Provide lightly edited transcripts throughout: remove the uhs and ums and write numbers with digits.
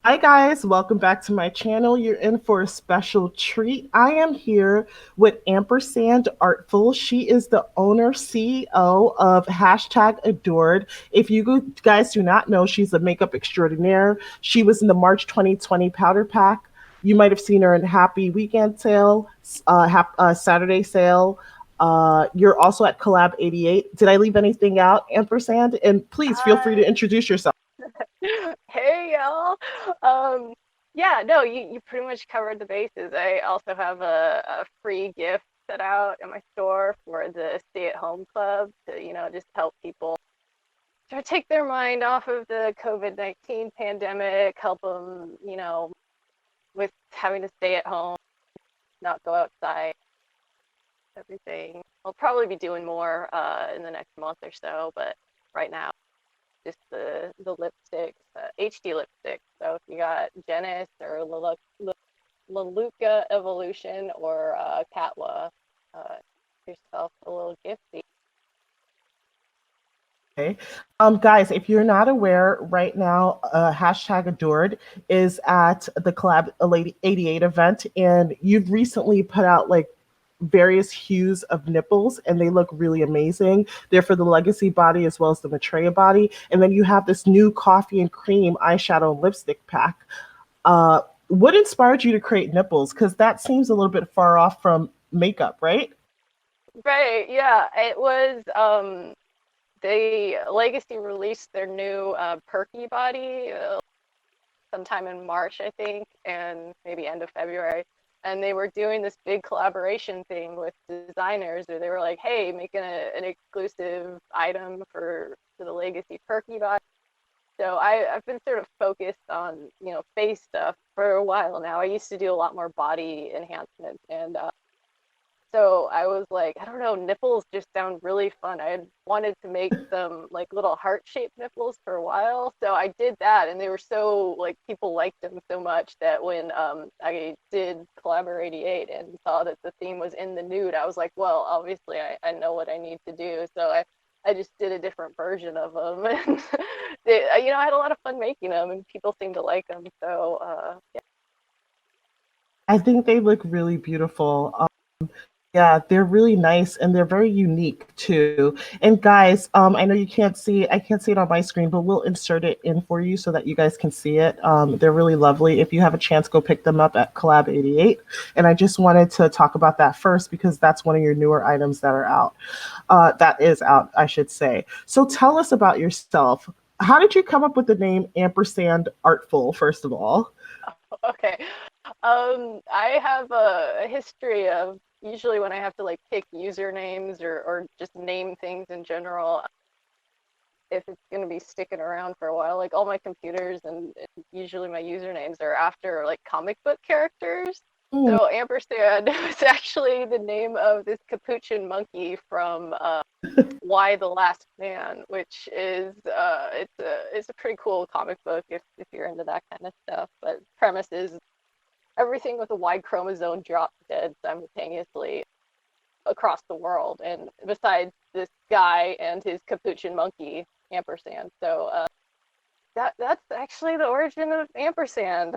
Hi guys, welcome back to my channel. You're in for a special treat. I am here with Ampersand Artful. She is the owner CEO of hashtag Adored. If you guys do not know, she's a makeup extraordinaire. She was in the March 2020 powder pack. You might have seen her in Happy Weekend sale, Saturday sale. You're also at Collab 88. Did I leave anything out, Ampersand? And please feel free to Hi. introduce yourself. Hey y'all. Um, yeah, no, you pretty much covered the bases. I also have a free gift set out in my store for the stay-at-home club to, just help people try to take their mind off of the COVID-19 pandemic, help them, with having to stay at home, not go outside, everything. I'll probably be doing more in the next month or so, but right now just the lipsticks, HD lipsticks. So if you got Genis or Laluca Evolution or Catwa, uh, yourself a little gifty. Okay. Guys, if you're not aware, right now, hashtag Adored is at the Collab 88 event, and you've recently put out like various hues of nipples, and they look really amazing. They're for the legacy body as well as the Maitreya body. And then you have this new coffee and cream eyeshadow and lipstick pack. What inspired you to create nipples? Because that seems a little bit far off from makeup, right? Right, yeah. It was the Legacy released their new perky body sometime in March, I think, and maybe end of February. And they were doing this big collaboration thing with designers where they were like, hey, making an exclusive item for the Legacy perky body. So I've been sort of focused on, face stuff for a while now. I used to do a lot more body enhancements, and so I was like, I don't know, nipples just sound really fun. I had wanted to make some like little heart-shaped nipples for a while. So I did that, and they were so like people liked them so much that when I did Collaborate 88 and saw that the theme was in the nude, I was like, well, obviously I know what I need to do. So I just did a different version of them, and I had a lot of fun making them, and people seemed to like them. So yeah. I think they look really beautiful. Yeah, they're really nice and they're very unique too. And guys, I know I can't see it on my screen, but we'll insert it in for you so that you guys can see it. They're really lovely. If you have a chance, go pick them up at Collab 88. And I just wanted to talk about that first because that's one of your newer items that are out. That is out, I should say. So tell us about yourself. How did you come up with the name Ampersand Artful, first of all? Okay. I have a history of usually when I have to like pick usernames or just name things in general, if it's going to be sticking around for a while, like all my computers and usually my usernames are after like comic book characters. Mm. So Ampersand was actually the name of this capuchin monkey from Y the Last Man, which is it's a pretty cool comic book if you're into that kind of stuff. But premise is everything with a Y chromosome drops dead simultaneously across the world, and besides this guy and his capuchin monkey, Ampersand. So that's actually the origin of Ampersand.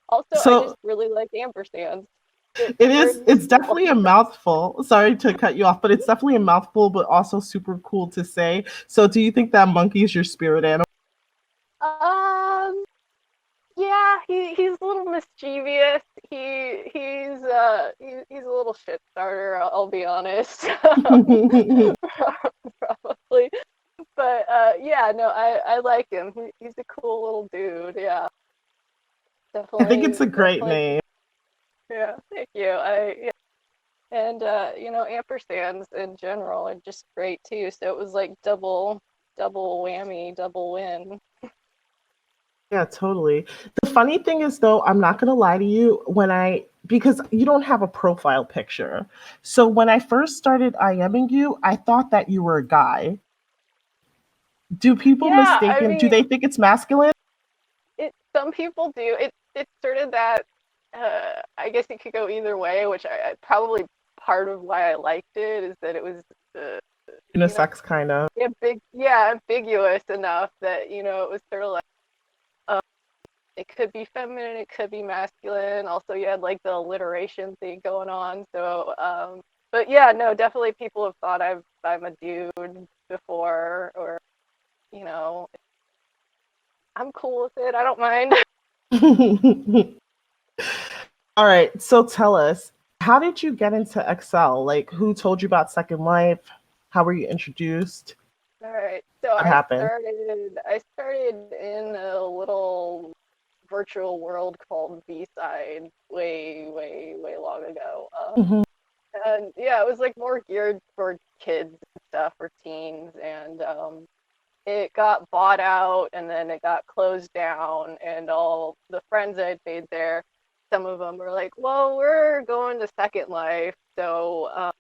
Also, I So just really like ampersands. They're it's useful. definitely a mouthful. Sorry to cut you off, but it's definitely a mouthful, but also super cool to say. So do you think that monkey is your spirit animal? Um, yeah, he's a little mischievous. He's a little shit starter. I'll be honest. Probably, but yeah, no, I like him. He's a cool little dude. Yeah, I think it's a great definitely. name. Yeah, thank you. Yeah. And ampersands in general are just great too. So it was like double whammy, double win. Yeah, totally. The funny thing is, though, I'm not going to lie to you, because you don't have a profile picture. So when I first started IMing you, I thought that you were a guy. Yeah, I Do mean, they think it's masculine? it. Some people do. It's sort of that. I guess it could go either way, which I probably part of why I liked it is that it was, uh, you know, Unisex, kind of. yeah, ambiguous enough that it was sort of like. it could be feminine, it could be masculine. Also, you had like the alliteration thing going on. So, but yeah, no, definitely people have thought I'm a dude before, or you know, I'm cool with it. I don't mind. All right, so tell us, how did you get into Excel? Like, who told you about Second Life? How were you introduced? All right. So What happened? I started in a little virtual world called B-Side way, way, way long ago. Mhm. And yeah, it was like more geared for kids and stuff, or teens, and it got bought out and then it got closed down, and all the friends I'd made there, some of them were like, well, we're going to Second Life. So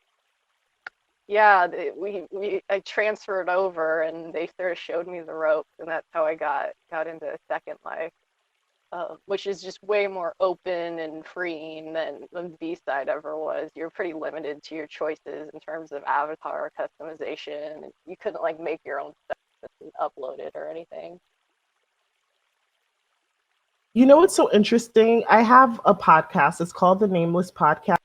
yeah, I transferred over and they sort of showed me the ropes, and that's how I got into Second Life, which is just way more open and freeing than the B-Side ever was. You're pretty limited to your choices in terms of avatar customization. You couldn't like make your own stuff and upload it or anything. You know what's so interesting? I have a podcast. It's called the Nameless Podcast.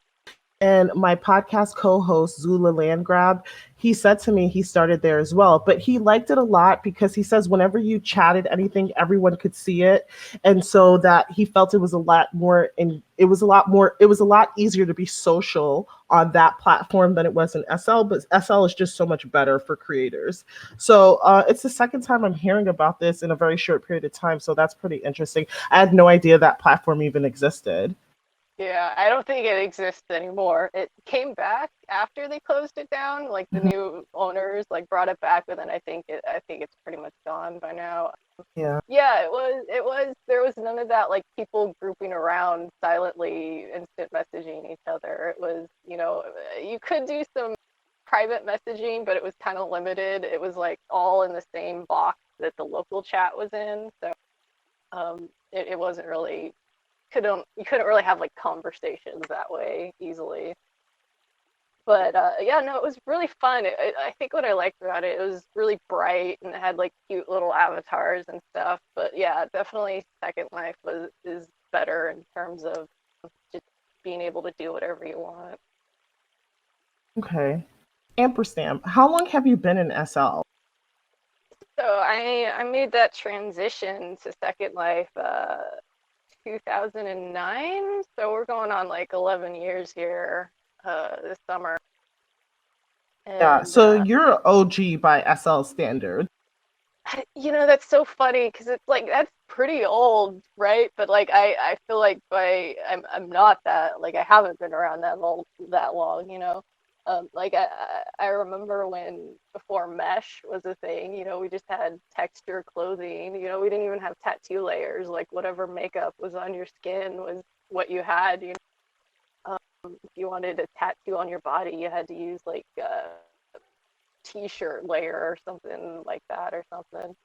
And my podcast co-host Zula Landgrab, he said to me he started there as well, but he liked it a lot because he says whenever you chatted anything, everyone could see it, and so that he felt it was a lot more, and it was a lot easier to be social on that platform than it was in SL. But SL is just so much better for creators. So it's the second time I'm hearing about this in a very short period of time. So that's pretty interesting. I had no idea that platform even existed. Yeah, I don't think it exists anymore. It came back after they closed it down. Like the Mhm. new owners like brought it back, but then I think it's pretty much gone by now. Yeah. Yeah, there was none of that like people grouping around silently instant messaging each other. It was, you could do some private messaging, but it was kind of limited. It was like all in the same box that the local chat was in. So it wasn't really you couldn't really have like conversations that way easily. But yeah, no, it was really fun. I think what I liked about it, it was really bright and it had like cute little avatars and stuff. But yeah, definitely Second Life is better in terms of just being able to do whatever you want. Okay. Ampersand, how long have you been in SL? So I made that transition to Second Life 2009. So we're going on like 11 years here this summer. Yeah, And so you're an OG by SL standards. that's so funny because it's like that's pretty old, right? But like I feel like I'm not that, like I haven't been around that long, like I remember when before mesh was a thing, we just had texture clothing, we didn't even have tattoo layers, like whatever makeup was on your skin was what you had, if you wanted a tattoo on your body, you had to use like a t-shirt layer or something like that or something.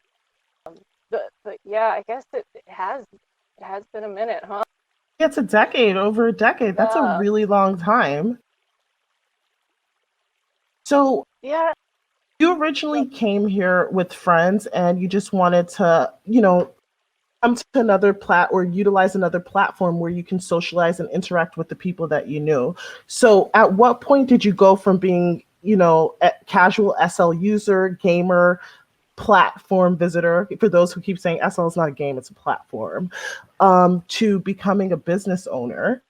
But yeah, I guess it has been a minute, huh? It's a decade, over a decade. That's a Yeah, really long time. So yeah. you originally came here with friends and you just wanted to, come to another or utilize another platform where you can socialize and interact with the people that you knew. So at what point did you go from being, a casual SL user, gamer, platform visitor, for those who keep saying SL is not a game, it's a platform, to becoming a business owner,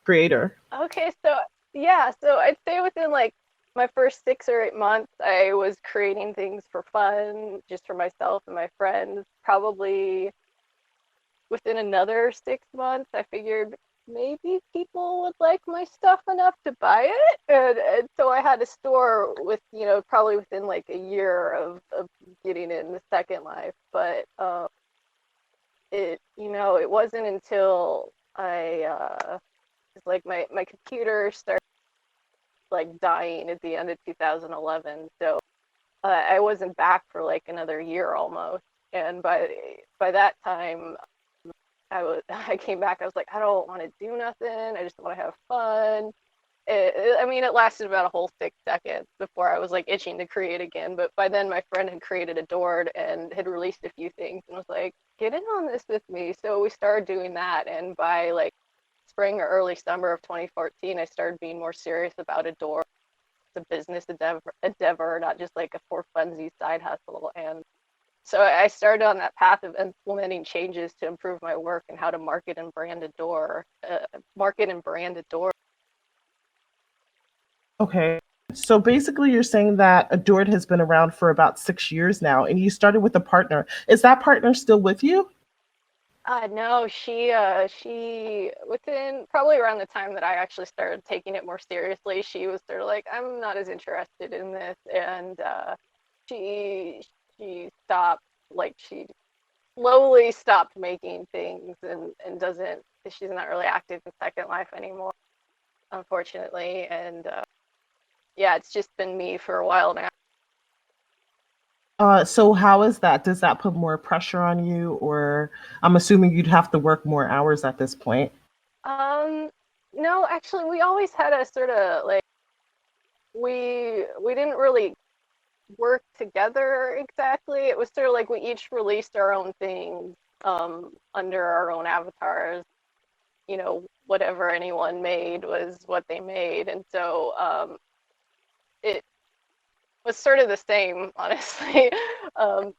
creator? Okay, so yeah, so I'd say within like my first 6 or 8 months, I was creating things for fun, just for myself and my friends. Probably within another 6 months, I figured maybe people would like my stuff enough to buy it. And so I had a store with, probably within like a year of getting in the Second Life. But it wasn't until it's like my computer started like dying at the end of 2011. So I wasn't back for like another year almost. And by that time, I came back. I was like, I don't want to do nothing. I just want to have fun. I mean, it lasted about a whole 6 seconds before I was like itching to create again. But by then, my friend had created Adored and had released a few things and was like, "Get in on this with me." So we started doing that, and by like spring or early summer of 2014, I started being more serious about Adored. It's a business endeavor, not just like a for funsies side hustle. And so I started on that path of implementing changes to improve my work and how to market and brand Adore. Okay. So basically, you're saying that Adored has been around for about 6 years now, and you started with a partner. Is that partner still with you? No, she within probably around the time that I actually started taking it more seriously, she was sort of like, I'm not as interested in this, and she she stopped, like she slowly stopped making things and doesn't, she's not really active in Second Life anymore, unfortunately, and yeah, it's just been me for a while now. So how is that? Does that put more pressure on you, or I'm assuming you'd have to work more hours at this point? Um, no, actually, we always had a sort of like we didn't really work together exactly. It was sort of like we each released our own things under our own avatars. Whatever anyone made was what they made, and so it was sort of the same, honestly.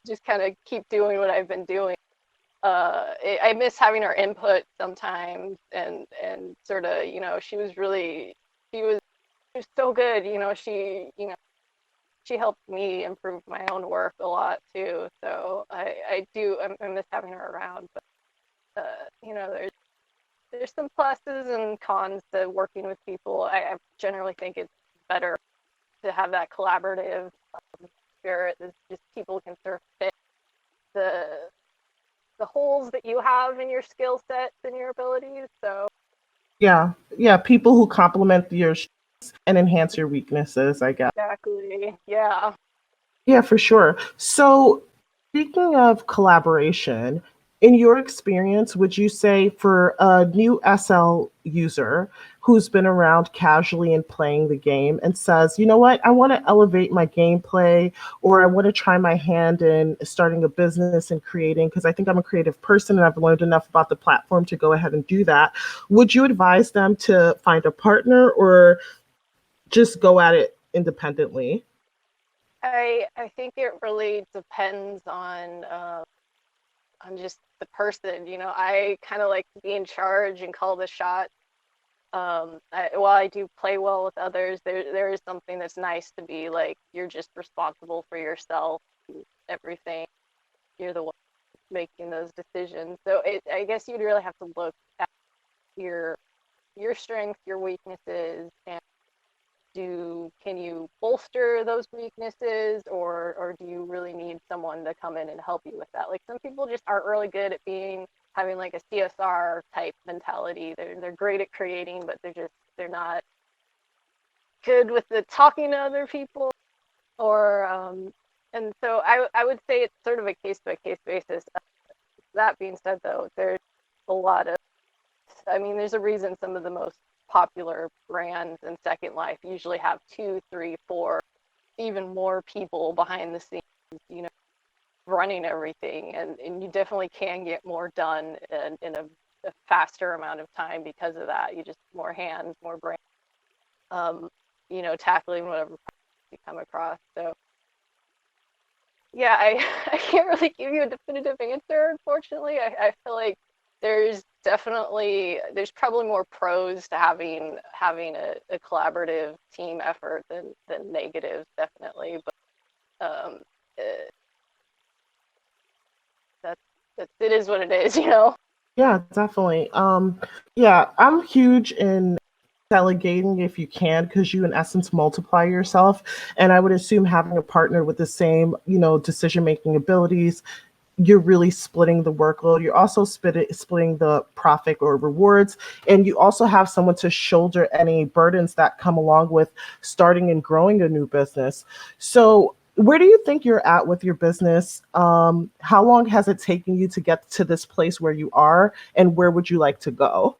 Just kind of keep doing what I've been doing. I miss having her input sometimes, and sort of, she was she was so good. She helped me improve my own work a lot too. So I miss having her around. But there's some pluses and cons to working with people. I generally think it's better to have that collaborative spirit. It's just people can sort of fit the the holes that you have in your skill sets and your abilities. So Yeah, yeah, people who complement your strengths and enhance your weaknesses, I guess. exactly, yeah. Yeah, for sure. So, speaking of collaboration, in your experience, would you say for a new SL user who's been around casually and playing the game and says, you know what, I want to elevate my gameplay, or I want to try my hand in starting a business and creating, because I think I'm a creative person and I've learned enough about the platform to go ahead and do that. Would you advise them to find a partner or just go at it independently? I think it really depends on just the person. I kind of like to be in charge and call the shots. While I do play well with others, there is something that's nice to be like you're just responsible for yourself, everything. You're the one making those decisions. So I guess you'd really have to look at your your strengths, your weaknesses, and can you bolster those weaknesses, or do you really need someone to come in and help you with that? Like some people just aren't really good at having like a CSR type mentality. They're great at creating, but they're not good with the talking to other people, or and so I would say it's sort of a case by case basis. That being said, though, there's a lot of, I mean, there's a reason some of the most popular brands in Second Life usually have two, three, four, even more people behind the scenes, you know, running everything. And you definitely can get more done in a faster amount of time because of that. You just more hands, more brain, tackling whatever you come across. So yeah, I can't really give you a definitive answer, unfortunately. I feel like there's probably more pros to having a collaborative team effort than negatives, definitely. But uh, that's it is what it is, you know. Yeah, definitely. Yeah, I'm huge in delegating if you can, because you in essence multiply yourself. And I would assume having a partner with the same, decision making abilities, you're really splitting the workload. You're also splitting the profit or rewards. And you also have someone to shoulder any burdens that come along with starting and growing a new business. So, where do you think you're at with your business? How long has it taken you to get to this place where you are? And where would you like to go?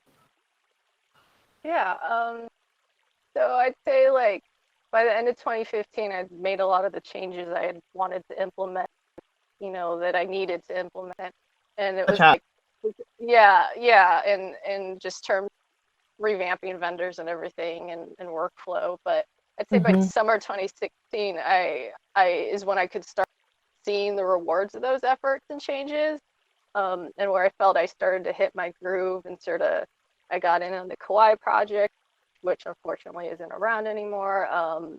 Yeah. So I'd say like by the end of 2015, I'd made a lot of the changes I had wanted to implement, that I needed to implement. And it was Gotcha. like, yeah, and just terms revamping vendors and everything and workflow. But I'd say by Hmm. summer 2016, I is when I could start seeing the rewards of those efforts and changes, and where I felt I started to hit my groove and sort of I got in on the Kawaii project, which unfortunately isn't around anymore.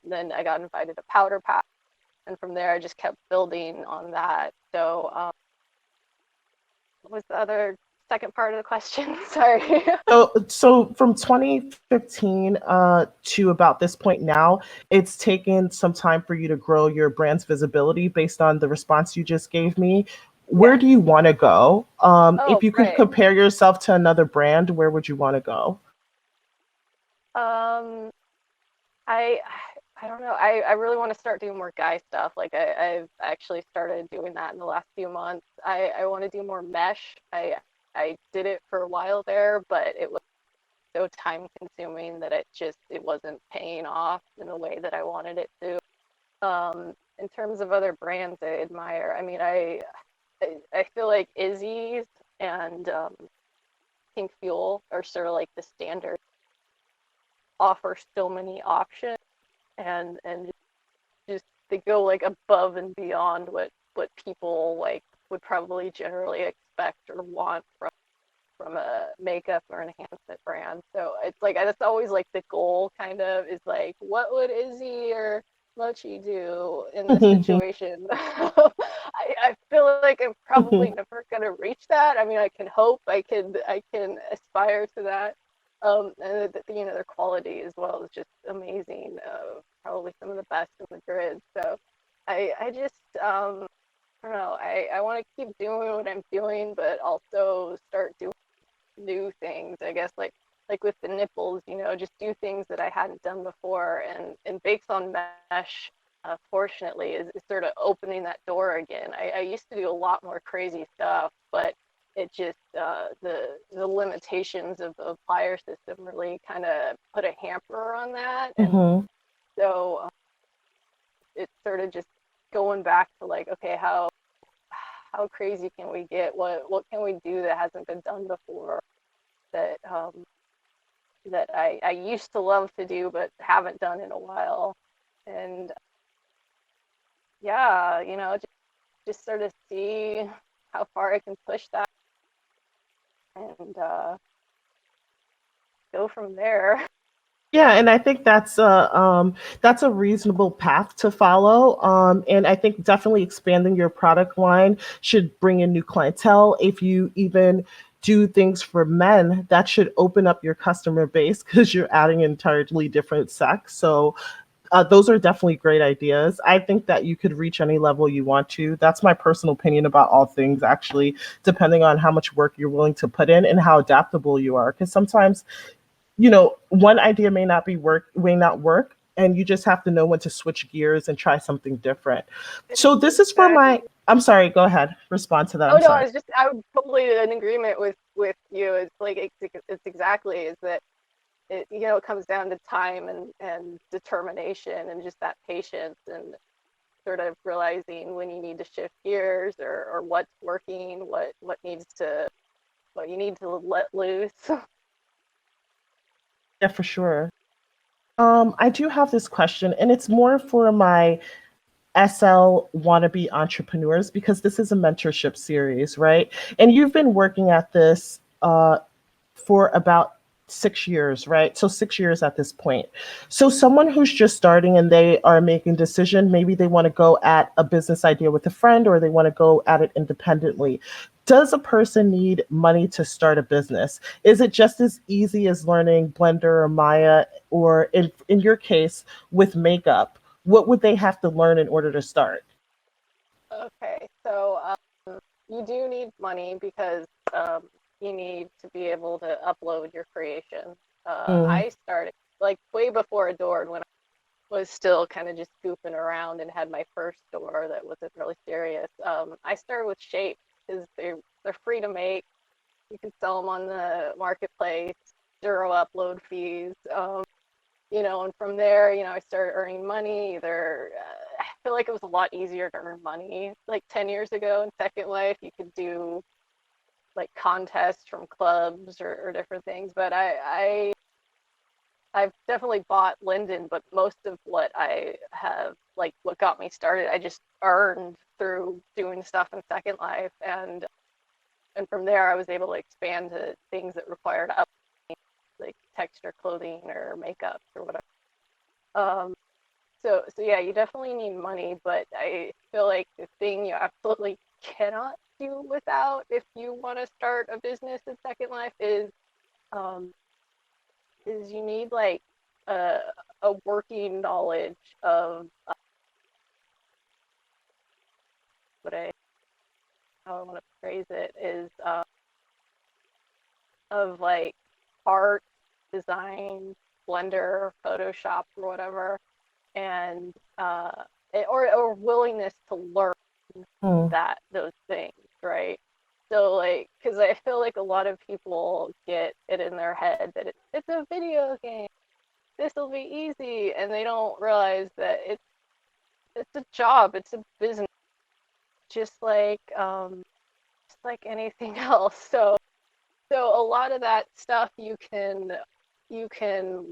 Then I got invited to Powder Pack, and from there I just kept building on that. So what was the other second part of the question? Sorry. So from 2015 to about this point now, it's taken some time for you to grow your brand's visibility based on the response you just gave me. Where Yes. do you want to go? Oh, If you could right. compare yourself to another brand, where would you want to go? Um, I I don't know. I really want to start doing more guy stuff. Like I've actually started doing that in the last few months. I want to do more mesh. I did it for a while there, but it was so time consuming that it wasn't paying off in the way that I wanted it to. In terms of other brands I admire, I mean, I feel like Izzy's and Pink Fuel are sort of like the standard, offer so many options and just they go like above and beyond what people like would probably generally expect or want from a makeup or enhancement brand. So it's like that's always like the goal kind of is like what would Izzy or Mochi do in this situation? I feel like I'm probably never gonna reach that. I mean, I can hope, I can aspire to that. And their quality as well is just amazing. Probably some of the best in the grid. So I just I don't know. I want to keep doing what I'm doing, but also start doing new things. I guess like with the nipples, just do things that I hadn't done before. And Bakes on Mesh, fortunately, is sort of opening that door again. I used to do a lot more crazy stuff, but it just the limitations of the plier system really kind of put a hamper on that, and Hmm. so it's sort of just going back to like, okay, how crazy can we get? What can we do that hasn't been done before? That that I used to love to do but haven't done in a while. And yeah, just sort of see how far I can push that and go from there. Yeah, and I think that's a reasonable path to follow. And I think definitely expanding your product line should bring in new clientele. If you even do things for men, that should open up your customer base because you're adding an entirely different sex. So those are definitely great ideas. I think that you could reach any level you want to. That's my personal opinion about all things, actually, depending on how much work you're willing to put in and how adaptable you are. Because sometimes one idea may not work, and you just have to know when to switch gears and try something different. So this is for Exactly. my, I'm sorry, go ahead. Respond to that. Oh I'm no, sorry. I would totally in agreement with you. It's like it's exactly is that it comes down to time and determination and just that patience and sort of realizing when you need to shift gears or what's working, what you need to let loose. Yeah, for sure. I do have this question, and it's more for my SL wannabe entrepreneurs because this is a mentorship series, right? And you've been working at this for about 6 years, right? So 6 years at this point. So someone who's just starting and they are making a decision, maybe they want to go at a business idea with a friend or they want to go at it independently. Does a person need money to start a business? Is it just as easy as learning Blender or Maya, or in your case with makeup? What would they have to learn in order to start? Okay, so you do need money because you need to be able to upload your creation. Mm, I started like way before Adored when I was still kind of just goofing around and had my first store that wasn't really serious. I started with shapes because they're free to make. You can sell them on the marketplace, zero upload fees. And from there, I started earning money. I feel like it was a lot easier to earn money like 10 years ago in Second Life. You could do like contests from clubs or different things. But I've definitely bought Linden, but most of what I have, like what got me started, I just earned through doing stuff in Second Life. And from there, I was able to expand to things that required up, like texture clothing or makeup or whatever. Um, so yeah, you definitely need money, but I feel like the thing you absolutely cannot do without if you want to start a business in Second Life um, is you need like a, a working knowledge of what I how I want to phrase it is of like art, design, Blender, Photoshop, or whatever, and or willingness to learn Hmm. those things, right? So like, because I feel like a lot of people get it in their head that it's a video game, this will be easy, and they don't realize that it's a job, it's a business, just like anything else. So a lot of that stuff you can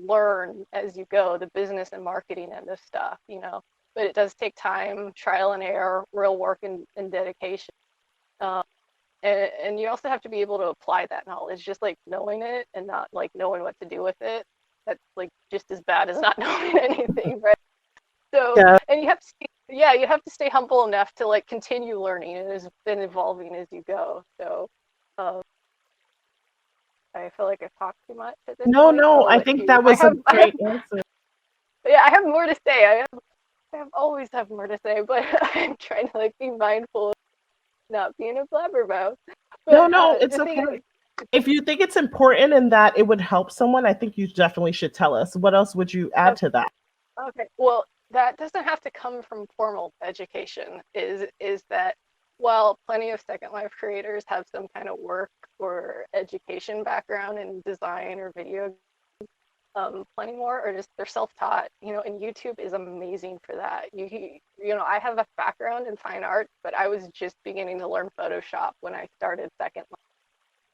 learn as you go, the business and marketing end of stuff. But it does take time, trial and error, real work and dedication. Um, and you also have to be able to apply that knowledge, just like knowing it and not like knowing what to do with it. That's like just as bad as not knowing anything, right? So, Yeah. and you have to stay humble enough to like continue learning and has been evolving as you go. So, um, I feel like I've talked too much at this No, point, so no, I'll I let think you. that was a great answer. Yeah, I have more to say. I always have more to say, but I'm trying to like be mindful of not being a blabbermouth. No, But no, it's the thing is, okay. If you think it's important and that it would help someone, I think you definitely should tell us. What else would you add oh, to that? okay, well, that doesn't have to come from formal education. Is that while plenty of Second Life creators have some kind of work or education background in design or video, plenty more are just they're self-taught, and YouTube is amazing for that. I have a background in fine art, but I was just beginning to learn Photoshop when I started Second Life.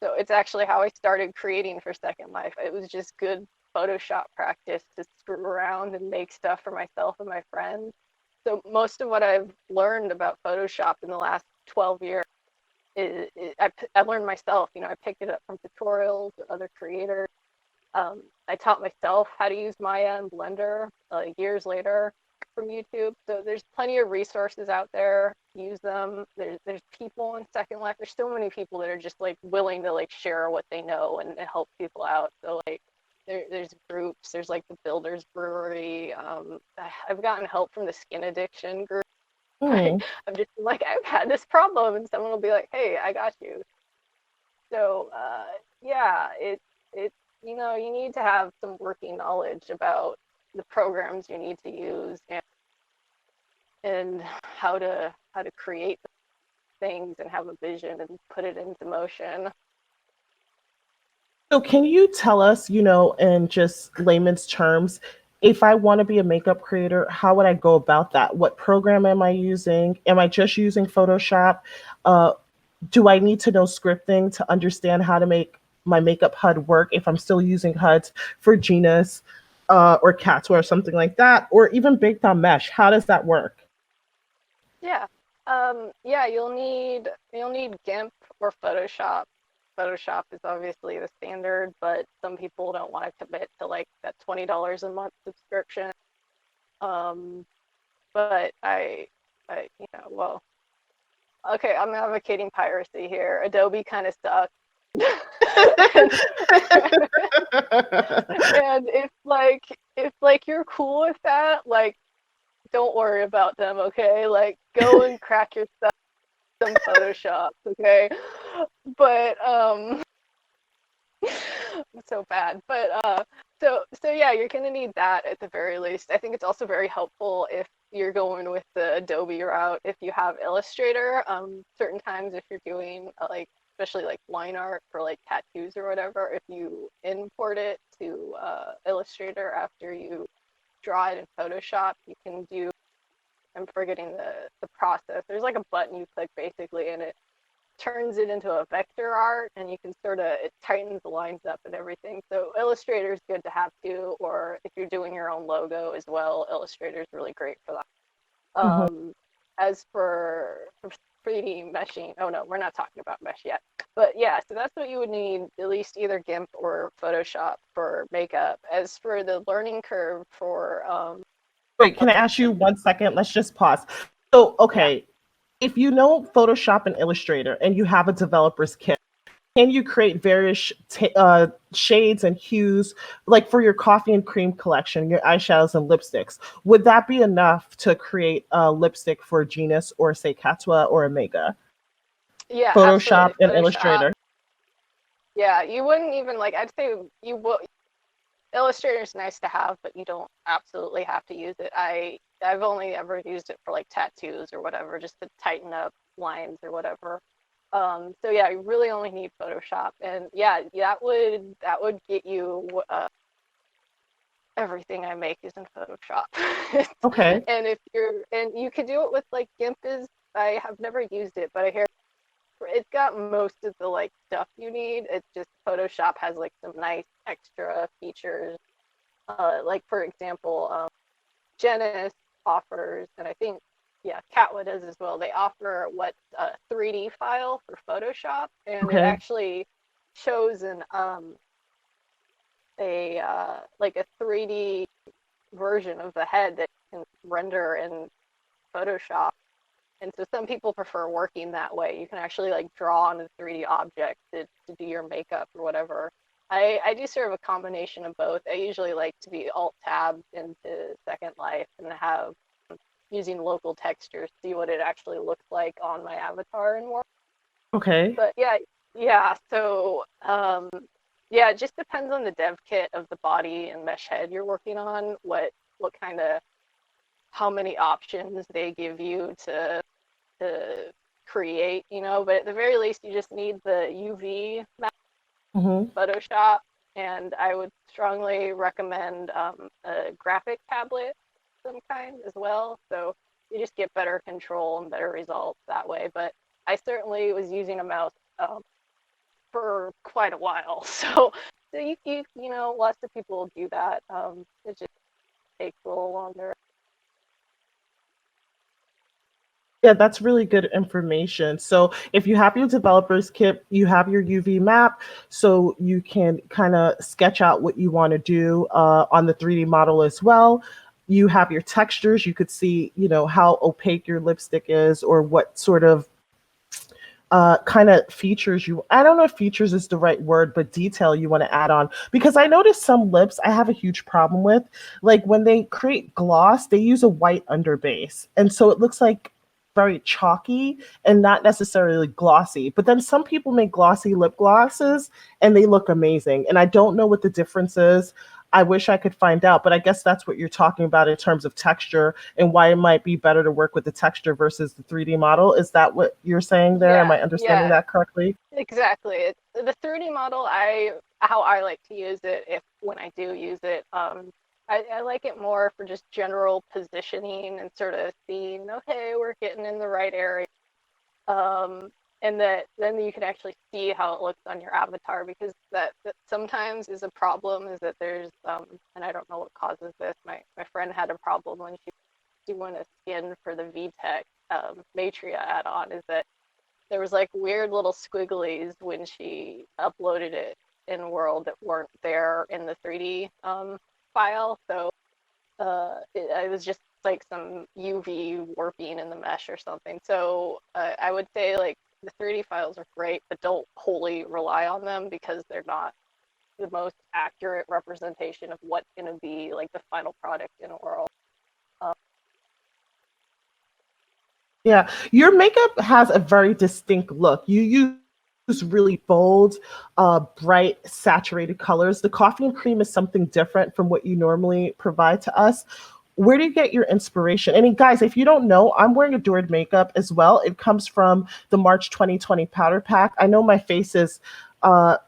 So it's actually how I started creating for Second Life. It was just good Photoshop practice to screw around and make stuff for myself and my friends. So most of what I've learned about Photoshop in the last 12 years I learned myself. I picked it up from tutorials or other creators. I taught myself how to use Maya and Blender years later from YouTube. So there's plenty of resources out there. Use them. There's people in Second Life. There's so many people that are just like willing to like share what they know and help people out. So like there's groups. There's like the Builders Brewery. I've gotten help from the Skin Addiction group. Hmm. I'm just like, I've had this problem, and someone will be like, hey, I got you. So yeah, it you need to have some working knowledge about the programs you need to use and how to create things and have a vision and put it into motion. So, can you tell us, in just layman's terms, if I want to be a makeup creator, how would I go about that? What program am I using? Am I just using Photoshop? Uh, do I need to know scripting to understand how to make my makeup HUD work if I'm still using HUDs for Genus or Cat's or something like that, or even baked on mesh? How does that work? Yeah. Yeah, you'll need GIMP or Photoshop. Photoshop is obviously the standard, but some people don't want to commit to like that $20 a month subscription. Um, but well, okay, I'm advocating piracy here. Adobe kind of sucks. and, and if you're cool with that, like don't worry about them, okay? Like go and crack yourself some Photoshop, okay? But so bad. But so yeah, you're gonna need that at the very least. I think it's also very helpful if you're going with the Adobe route if you have Illustrator. Certain times if you're doing like especially like line art for like tattoos or whatever, if you import it to Illustrator after you draw it in Photoshop, you can do, I'm forgetting the process. There's like a button you click basically, and it turns it into a vector art, and you can sort of, it tightens the lines up and everything. So Illustrator is good to have too, or if you're doing your own logo as well, Illustrator is really great for that. Mhm. As for 3D meshing, oh no, we're not talking about mesh yet. But yeah, so that's what you would need, at least either GIMP or Photoshop for makeup. As for the learning curve for Wait, can I ask you 1 second? Let's just pause. So, yeah. okay, if you know Photoshop and Illustrator and you have a developer's kit, can you create various shades and hues, like for your coffee and cream collection, your eyeshadows and lipsticks? Would that be enough to create a lipstick for Genus or say Katwa or Omega? Yeah, Photoshop absolutely. and Photoshop. Illustrator. Yeah, you wouldn't even like, I'd say you will. Illustrator is nice to have, but you don't absolutely have to use it. I've only ever used it for like tattoos or whatever, just to tighten up lines or whatever. So yeah, you really only need Photoshop, and yeah, that would get you. Everything I make is in Photoshop. Okay. And if you're, and you could do it with like GIMP is. I have never used it, but I hear it's got most of the like stuff you need. It's just Photoshop has like some nice extra features. Like for example, Genesis offers, and I think yeah, Catwa does as well. They offer what's a 3D file for Photoshop, and it Okay. actually shows an like a 3D version of the head that you can render in Photoshop. And so some people prefer working that way. You can actually like draw on a 3D object to do your makeup or whatever. I do sort of a combination of both. I usually like to be alt tabbed into Second Life and have using local textures, see what it actually looks like on my avatar and work. Okay. But yeah. So yeah, it just depends on the dev kit of the body and mesh head you're working on. What kind of, how many options they give you to create, but at the very least you just need the UV map, Hmm. Photoshop, and I would strongly recommend a graphic tablet of some kind as well, so you just get better control and better results that way. But I certainly was using a mouse for quite a while, so lots of people do that. It just takes a little longer. Yeah, that's really good information. So if you have your developer's kit, you have your UV map, so you can kind of sketch out what you want to do on the 3D model as well. You have your textures. You could see, how opaque your lipstick is or what sort of kind of features I don't know if features is the right word, but detail you want to add on. Because I noticed some lips I have a huge problem with. Like when they create gloss, they use a white underbase. And so it looks like very chalky and not necessarily glossy. But then some people make glossy lip glosses and they look amazing. And I don't know what the difference is. I wish I could find out, but I guess that's what you're talking about in terms of texture and why it might be better to work with the texture versus the 3D model. Is that what you're saying there? Am Yeah, I understanding yeah, that correctly? exactly. The 3D model, how I like to use it, if when I do use it, I like it more for just general positioning and sort of seeing, okay, we're getting in the right area. And that then you can actually see how it looks on your avatar, because that sometimes is a problem, is that there's and I don't know what causes this. My friend had a problem when she was doing a skin for the VTech Matria add-on, is that there was like weird little squigglies when she uploaded it in World that weren't there in the 3D file. So it was just like some UV warping in the mesh or something. So I would say like the 3D files are great, but don't wholly rely on them, because they're not the most accurate representation of what's going to be like the final product in World. Yeah, your makeup has a very distinct look. You use really bold, bright, saturated colors. The coffee and cream is something different from what you normally provide to us. Where do you get your inspiration? And guys, if you don't know, I'm wearing Adored makeup as well. It comes from the March 2020 powder pack. I know my face is uh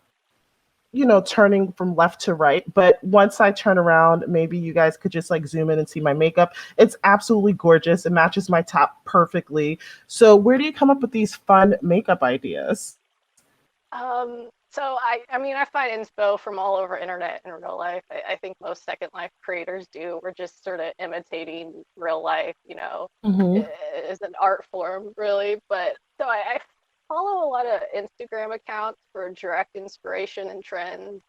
turning from left to right. But once I turn around, maybe you guys could just like zoom in and see my makeup. It's absolutely gorgeous. It matches my top perfectly. So where do you come up with these fun makeup ideas? So I mean, I find inspo from all over internet in real life. I think most Second Life creators do. We're just sort of imitating real life, Hmm. as an art form, really. But so I follow a lot of Instagram accounts for direct inspiration and trends,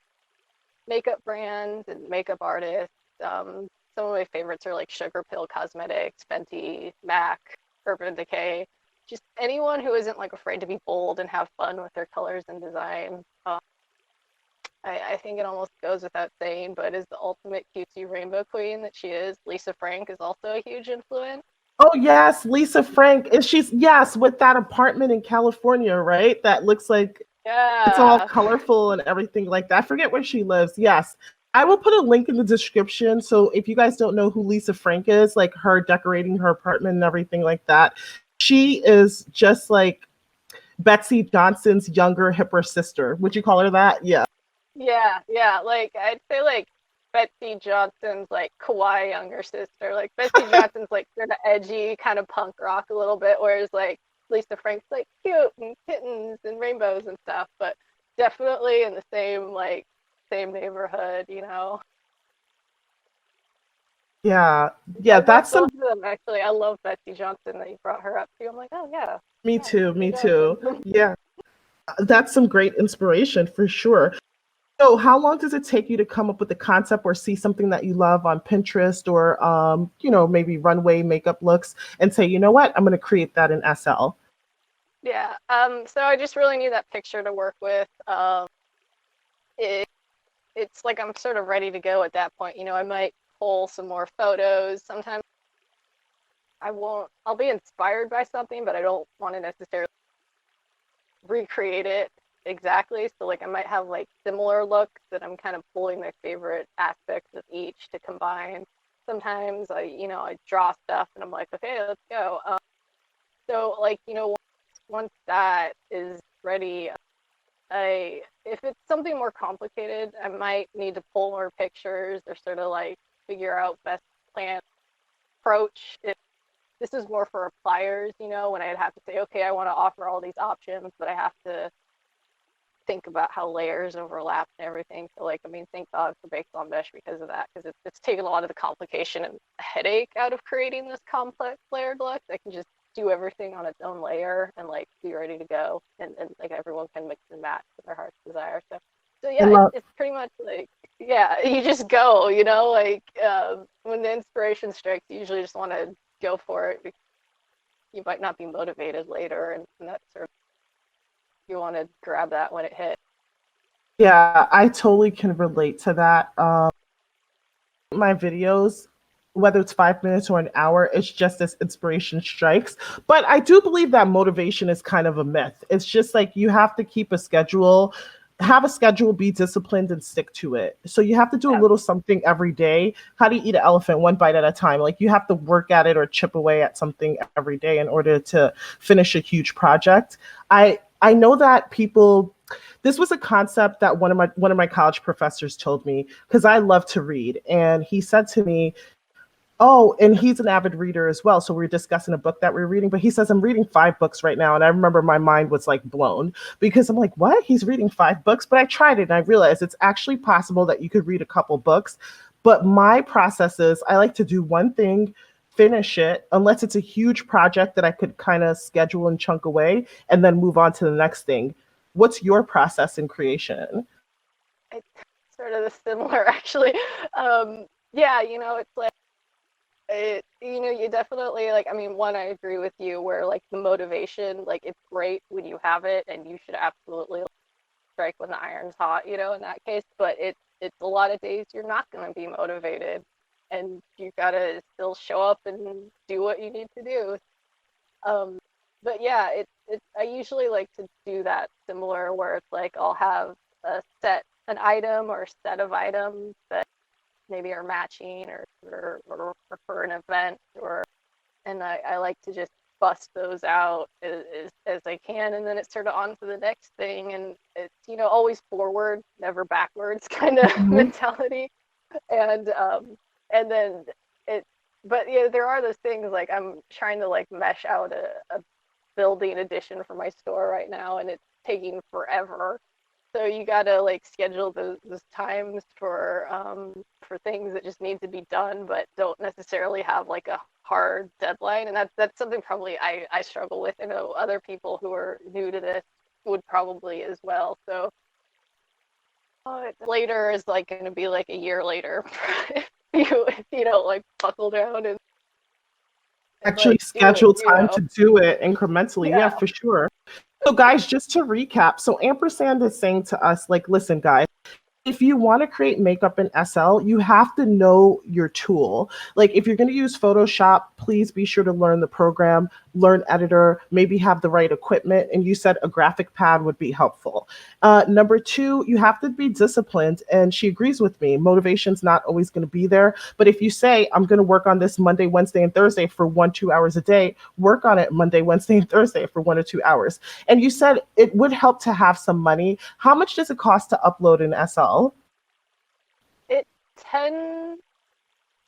makeup brands and makeup artists. Some of my favorites are like Sugar Pill Cosmetics, Fenty, MAC, Urban Decay. Just anyone who isn't like afraid to be bold and have fun with their colors and design. I think it almost goes without saying, but is the ultimate cutesy rainbow queen that she is, Lisa Frank is also a huge influence. Oh yes, Lisa Frank. And she's yes, with that apartment in California, right? That looks like it's all Yeah. colorful and everything like that. I forget where she lives. Yes. I will put a link in the description. So if you guys don't know who Lisa Frank is, like her decorating her apartment and everything like that, she is just like Betsy Johnson's younger, hipper sister. Would you call her that? Yeah. Yeah. Like I'd say like Betsy Johnson's like kawaii younger sister. Like Betsy Johnson's like sort of edgy, kind of punk rock a little bit, whereas like Lisa Frank's like cute and kittens and rainbows and stuff, but definitely in the same neighborhood. Yeah. I Yeah. love That's some. both of them actually. I love Betsy Johnson that you brought her up to. I'm like, oh Me yeah, too. Betsy Me too. Johnson. Yeah. That's some great inspiration for sure. So, how long does it take you to come up with a concept or see something that you love on Pinterest or, maybe runway makeup looks and say, you know what, I'm going to create that in SL? Yeah. So I just really need that picture to work with. It it's like I'm sort of ready to go at that point. I might pull some more photos. Sometimes I won't. I'll be inspired by something, but I don't want to necessarily recreate it exactly. So like I might have like similar looks that I'm kind of pulling my favorite aspects of each to combine. Sometimes I draw stuff and I'm like, okay, let's go. So like once that is ready, if it's something more complicated, I might need to pull more pictures or sort of like figure out best plan approach. If this is more for appliers, when I'd have to say, okay, I want to offer all these options, but I have to think about how layers overlap and everything. So like, I mean, thank God for Baked on Mesh because of that, because it's taken a lot of the complication and headache out of creating this complex layered look. I can just do everything on its own layer and like be ready to go, and like everyone can mix and match to their heart's desire. So I yeah, love, it's pretty much like, yeah, you just go, like when the inspiration strikes, you usually just want to go for it because you might not be motivated later, and that's sort of, you want to grab that when it hits. yeah, I totally can relate to that. My videos, whether it's 5 minutes or an hour, it's just as inspiration strikes. But I do believe that motivation is kind of a myth. It's just like you have to keep a schedule, have a schedule, be disciplined, and stick to it. So you have to do a Yeah. little something every day. How do you eat an elephant? One bite at a time. Like you have to work at it or chip away at something every day in order to finish a huge project. I know that people, this was a concept that one of my college professors told me because I love to read, and he said to me, "Oh, and he's an avid reader as well." So we were discussing a book that we are reading, but he says, "I'm reading 5 books right now," and I remember my mind was like blown because I'm like, "What? He's reading 5 books?" But I tried it and I realized it's actually possible that you could read a couple books. But my process is I like to do one thing, finish it, unless it's a huge project that I could kind of schedule and chunk away, and then move on to the next thing. What's your process in creation? It's sort of the similar actually. Yeah, it's like you definitely like, I mean, one, I agree with you where like the motivation, like it's great when you have it and you should absolutely strike when the iron's hot, in that case, but it's a lot of days you're not going to be motivated and you got to still show up and do what you need to do. Um, but yeah, I usually like to do that similar where it's like I'll have an item or set of items that maybe are matching or for an event, and I like to just bust those out as I can, and then it's sort of on to the next thing, and it's always forward, never backwards kind of Mhm. mentality, and then it. But there are those things like I'm trying to like mesh out a building edition for my store right now, and it's taking forever. So you gotta like schedule those times for things that just need to be done, but don't necessarily have like a hard deadline. And that's something probably I struggle with. I know other people who are new to this would probably as well. So later is like going to be like a year later if you don't like buckle down and Actually like do it. schedule time to do it incrementally. Yeah, Yeah. for sure. So, guys, just to recap, so Ampersand is saying to us, like, listen, guys, if you want to create makeup in SL, you have to know your tool. Like if you're going to use Photoshop, please be sure to learn the program, learn editor, maybe have the right equipment. And you said a graphic pad would be helpful. Number two, you have to be disciplined. And she agrees with me. Motivation's not always going to be there. But if you say, I'm going to work on this Monday, Wednesday, and Thursday for 1-2 hours a day, work on it Monday, Wednesday, and Thursday for 1 or 2 hours. And you said it would help to have some money. How much does it cost to upload in SL? It's 10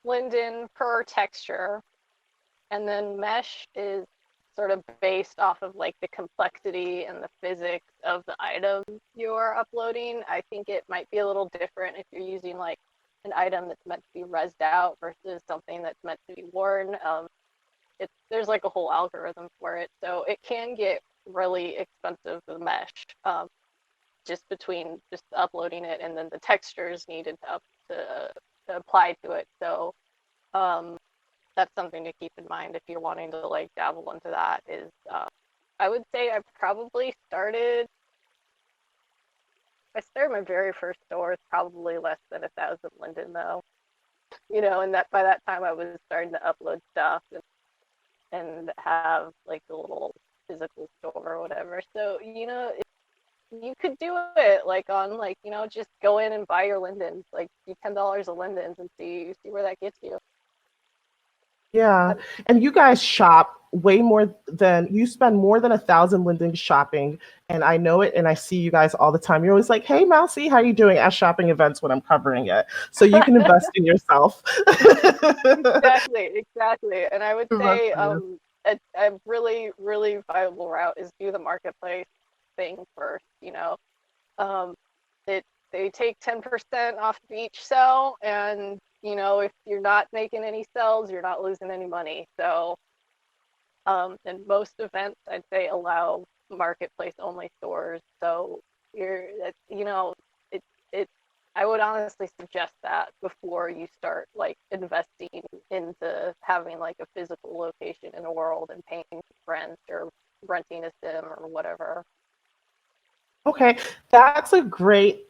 Linden per texture, and then mesh is sort of based off of like the complexity and the physics of the item you're uploading. I think it might be a little different if you're using like an item that's meant to be rezzed out versus something that's meant to be worn. There's like a whole algorithm for it, so it can get really expensive with mesh, just between just uploading it and then the textures needed to apply to it. So that's something to keep in mind if you're wanting to like dabble into that. Is I would say I probably started. I started my very first store with probably less than 1,000 Linden though, and that by that time I was starting to upload stuff and have like a little physical store or whatever. So you could do it like on like just go in and buy your Lindens, like $10 of Lindens and see where that gets you. Yeah. And you guys shop way more than you spend more than 1,000 Linden shopping. And I know it and I see you guys all the time. You're always like, hey Mousy, how you doing at shopping events when I'm covering it? So you can invest in yourself. Exactly. And I would Invest say in yourself. a really, really viable route is do the marketplace thing first, Um, it they take 10% off of each sell, and if you're not making any sales, you're not losing any money. So, and most events I'd say allow marketplace only stores. So it it I would honestly suggest that before you start like investing into having like a physical location in the world and paying rent or renting a sim or whatever. Okay, that's a great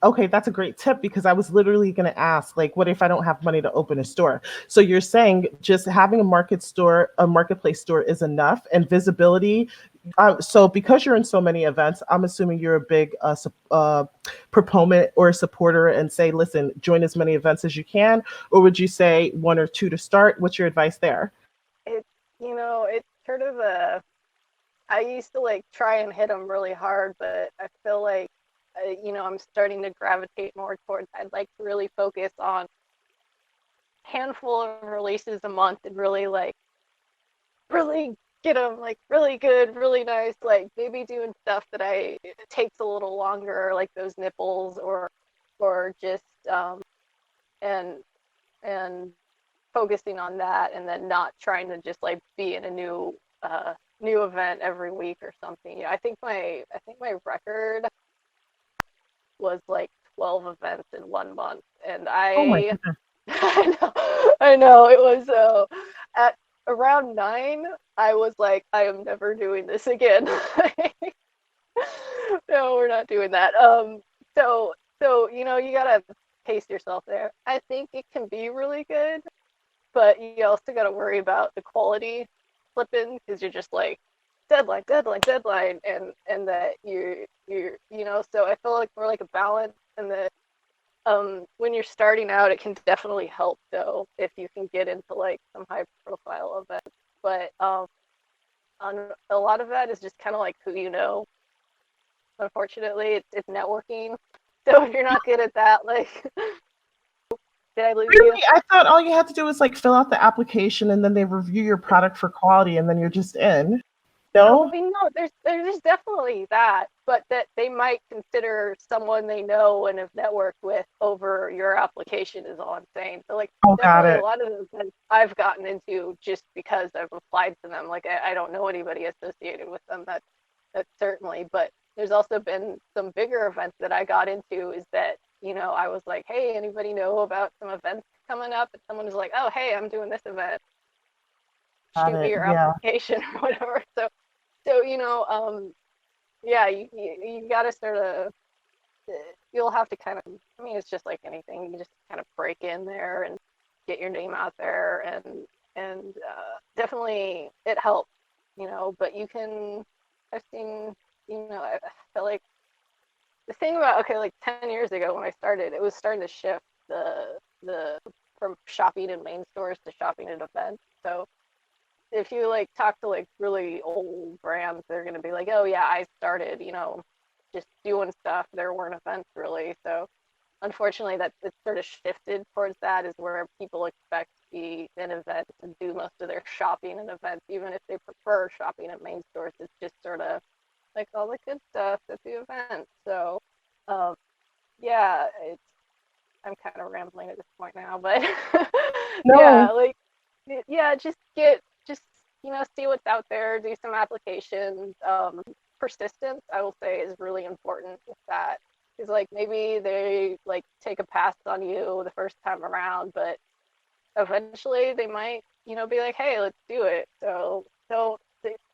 tip because I was literally going to ask, like, what if I don't have money to open a store? So you're saying just having a marketplace store is enough and visibility. So because you're in so many events, I'm assuming you're a big proponent or supporter and say, listen, join as many events as you can, or would you say one or two to start? What's your advice there? It's it's sort of a I used to like try and hit them really hard, but I feel like I'm starting to gravitate more towards I'd like to really focus on handful of releases a month and really get them like really good, really nice, like maybe doing stuff that it takes a little longer, like those nipples or just and and focusing on that, and then not trying to just like be in a new event every week or something. I think my record was like 12 events in 1 month, and Oh my I goodness. I know it was at around 9 I was like, I am never doing this again. No, we're not doing that. So you gotta pace yourself there. I think it can be really good, but you also got to worry about the quality slipping because you're just like deadline, deadline, deadline, and that so I feel like we're like a balance, and that when you're starting out, it can definitely help though if you can get into like some high profile events. But on a lot of that is just kind of like who you know. Unfortunately, it's networking. So if you're not good at that, like, did I lose you? Really? I thought all you had to do was like fill out the application and then they review your product for quality and then you're just in. No, I No? mean, no, there's definitely that, but that they might consider someone they know and have networked with over your application is all I'm saying. So like Oh, got definitely a it. lot of the events I've gotten into just because I've applied to them. Like I don't know anybody associated with them that certainly, but there's also been some bigger events that I got into is that, I was like, hey, anybody know about some events coming up? And someone was like, oh, hey, I'm doing this event. Got Shoot me it. your Yeah. application or whatever. So yeah, you got to sort of, you'll have to kind of, I mean, it's just like anything. You just kind of break in there and get your name out there, and definitely it helps, but you can, I've seen, I feel like the thing about, okay, like 10 years ago when I started, it was starting to shift the from shopping in main stores to shopping at events. So if you like talk to like really old brands, they're going to be like, oh yeah, I started, just doing stuff. There weren't events really. So unfortunately that it's sort of shifted towards that, is where people expect to be in events and do most of their shopping in events, even if they prefer shopping at main stores. It's just sort of like all the good stuff at the event. So um, yeah, I'm kind of rambling at this point now, but yeah, No. like yeah, just see what's out there, do some applications. Persistence, I will say, is really important with that. Because like maybe they like take a pass on you the first time around, but eventually they might, be like, hey, let's do it. So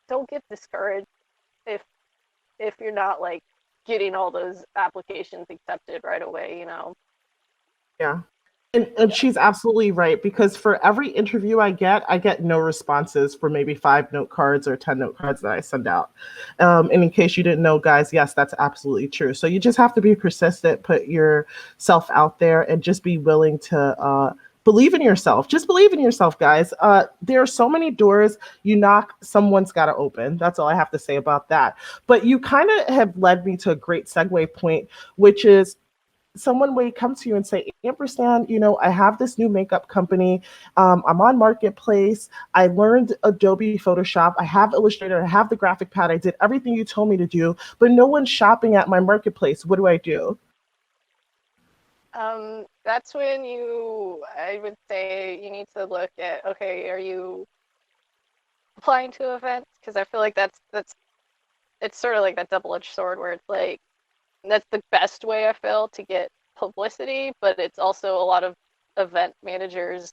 don't get discouraged if you're not like getting all those applications accepted right away. Yeah. And Yeah. she's absolutely right because for every interview I get no responses for maybe 5 note cards or 10 note cards that I send out. And in case you didn't know, guys, yes, that's absolutely true. So you just have to be persistent, put yourself out there, and just be willing to believe in yourself. Just believe in yourself, guys. There are so many doors you knock, someone's got to open. That's all I have to say about that. But you kind of have led me to a great segue point, which is someone may come to you and say, Ampersand, I have this new makeup company. I'm on Marketplace. I learned Adobe Photoshop. I have Illustrator. I have the graphic pad. I did everything you told me to do, but no one's shopping at my Marketplace. What do I do? That's when I would say you need to look at, okay, are you applying to events? Because I feel like it's sort of like that double-edged sword where it's like that's the best way I feel to get publicity, but it's also a lot of event managers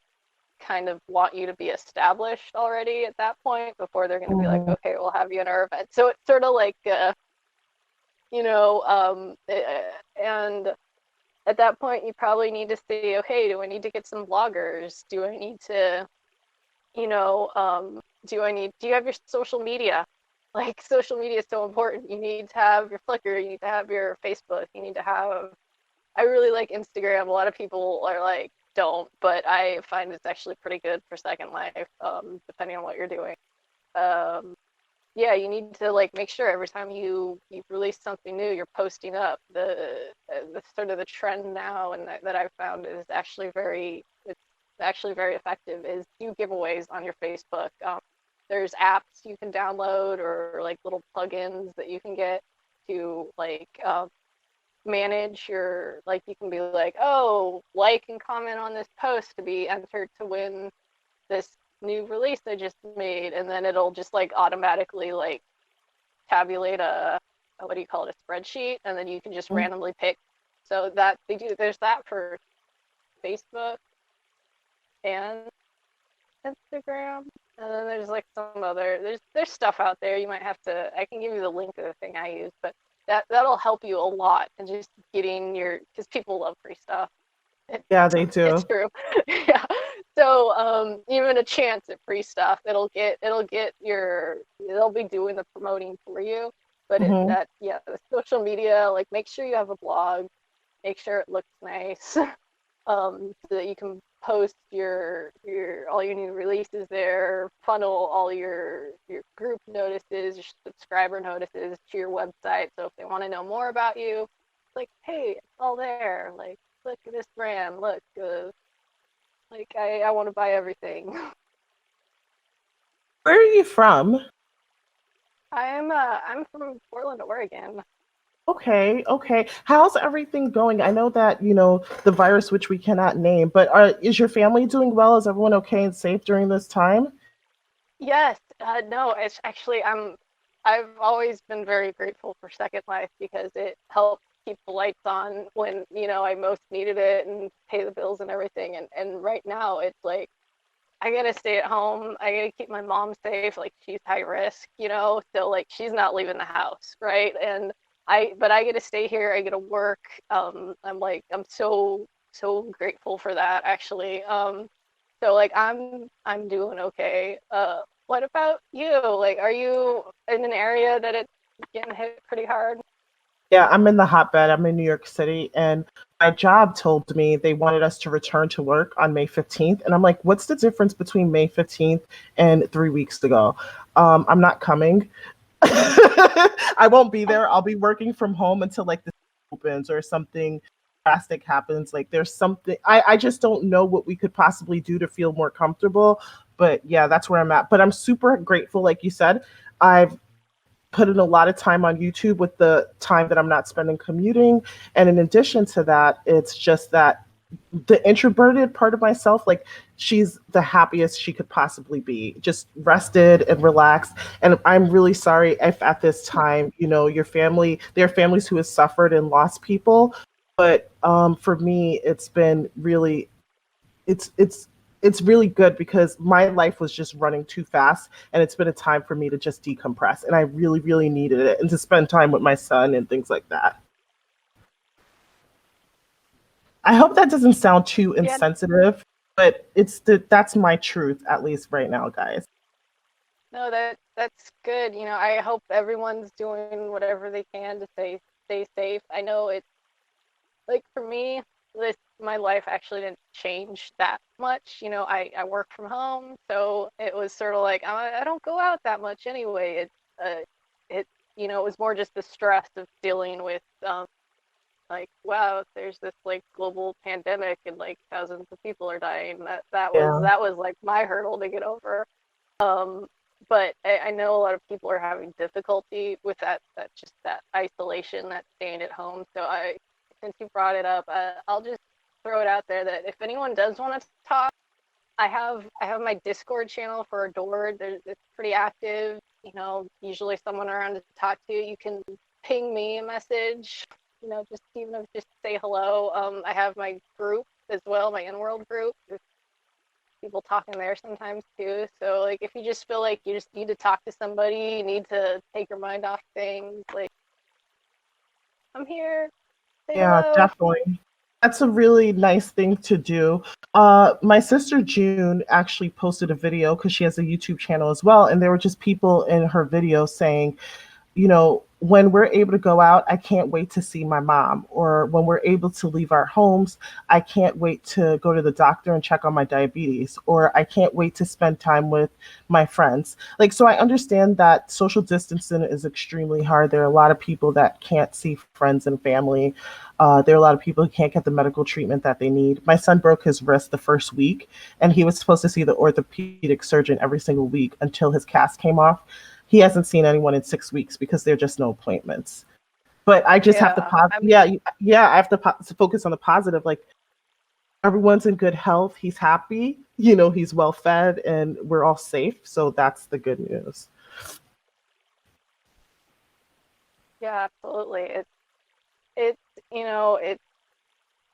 kind of want you to be established already at that point before they're going to be like, Mhm. okay, we'll have you in our event. So it's sort of like, and at that point you probably need to say, okay, do I need to get some bloggers? Do I need to, do you have your social media? Like social media is so important. You need to have your Flickr, you need to have your Facebook, you need to have, I really like Instagram. A lot of people are like, don't, but I find it's actually pretty good for Second Life, depending on what you're doing. Um, yeah, you need to like make sure every time you release something new, you're posting up. The sort of the trend now, and that I've found is actually very effective, is do giveaways on your Facebook. There's apps you can download or like little plugins that you can get to like manage your, like you can be like, oh, like and comment on this post to be entered to win this new release I just made, and then it'll just like automatically like tabulate a what do you call it, a spreadsheet, and then you can just randomly pick. So that there's that for Facebook and Instagram, and then there's like some other, there's stuff out there. You might have to, I can give you the link of the thing I use, but that'll help you a lot and just getting your, because people love free stuff. It, Yeah, they it's do. true. Yeah. So even a chance at free stuff, they'll be doing the promoting for you. But Hmm. yeah, the social media, like make sure you have a blog. make sure it looks nice, so that you can post your all your new releases there, funnel all your group notices, your subscriber notices to your website. So if they want to know more about you, like, hey, it's all there. Like, look at this brand. Look, like I want to buy everything. Where are you from? I'm from Portland, Oregon. Okay, okay. How's everything going? I know that, the virus which we cannot name, but is your family doing well? Is everyone okay and safe during this time? Yes, no, it's actually I've always been very grateful for Second Life because it helped keep the lights on when, I most needed it and pay the bills and everything. And right now it's like I gotta stay at home. I gotta keep my mom safe. Like she's high risk, so like she's not leaving the house, right? But I get to stay here. I get to work. I'm so grateful for that actually. So like I'm doing okay. What about you? Like, are you in an area that it's getting hit pretty hard? Yeah, I'm in the hotbed. I'm in New York City, and my job told me they wanted us to return to work on May 15th. And I'm like, what's the difference between May 15th and 3 weeks ago? I'm not coming. I won't be there. I'll be working from home until like this opens or something drastic happens. Like there's something I just don't know what we could possibly do to feel more comfortable. But yeah, that's where I'm at. But I'm super grateful, like you said. I've put in a lot of time on YouTube with the time that I'm not spending commuting. And in addition to that, it's just that the introverted part of myself, like she's the happiest she could possibly be, just rested and relaxed. And I'm really sorry if at this time, your family, there are families who have suffered and lost people. But for me, it's been really, it's it's really good because my life was just running too fast, and it's been a time for me to just decompress, and I really really needed it, and to spend time with my son and things like that. I hope that doesn't sound too Yeah, insensitive, but that's my truth, at least right now, guys. no, that's good. I hope everyone's doing whatever they can to stay safe. I know it's like for me, this my life actually didn't change that much. I work from home, so it was sort of like I don't go out that much anyway. It it was more just the stress of dealing with like wow, there's this like global pandemic and like thousands of people are dying. Yeah, That was like my hurdle to get over. Um, but I know a lot of people are having difficulty with that just that isolation, that staying at home. So since you brought it up, I'll just throw it out there that if anyone does want to talk, I have my Discord channel for Adored. It's pretty active. Usually someone around to talk to. You can ping me a message. Just even if just say hello. I have my group as well, my in-world group. There's people talking there sometimes too. So like if you just feel like you just need to talk to somebody, you need to take your mind off things, like I'm here, say yeah, hello. definitely. That's a really nice thing to do. My sister June actually posted a video because she has a YouTube channel as well, and there were just people in her video saying, when we're able to go out, I can't wait to see my mom. Or when we're able to leave our homes, I can't wait to go to the doctor and check on my diabetes. Or I can't wait to spend time with my friends. Like, so I understand that social distancing is extremely hard. There are a lot of people that can't see friends and family. There are a lot of people who can't get the medical treatment that they need. My son broke his wrist the first week, and he was supposed to see the orthopedic surgeon every single week until his cast came off. He hasn't seen anyone in 6 weeks because there are just no appointments. But I just have to Yeah, yeah, yeah, I have to focus on the positive. Like everyone's in good health, he's happy, he's well fed, and we're all safe. So that's the good news. yeah, absolutely. It's you know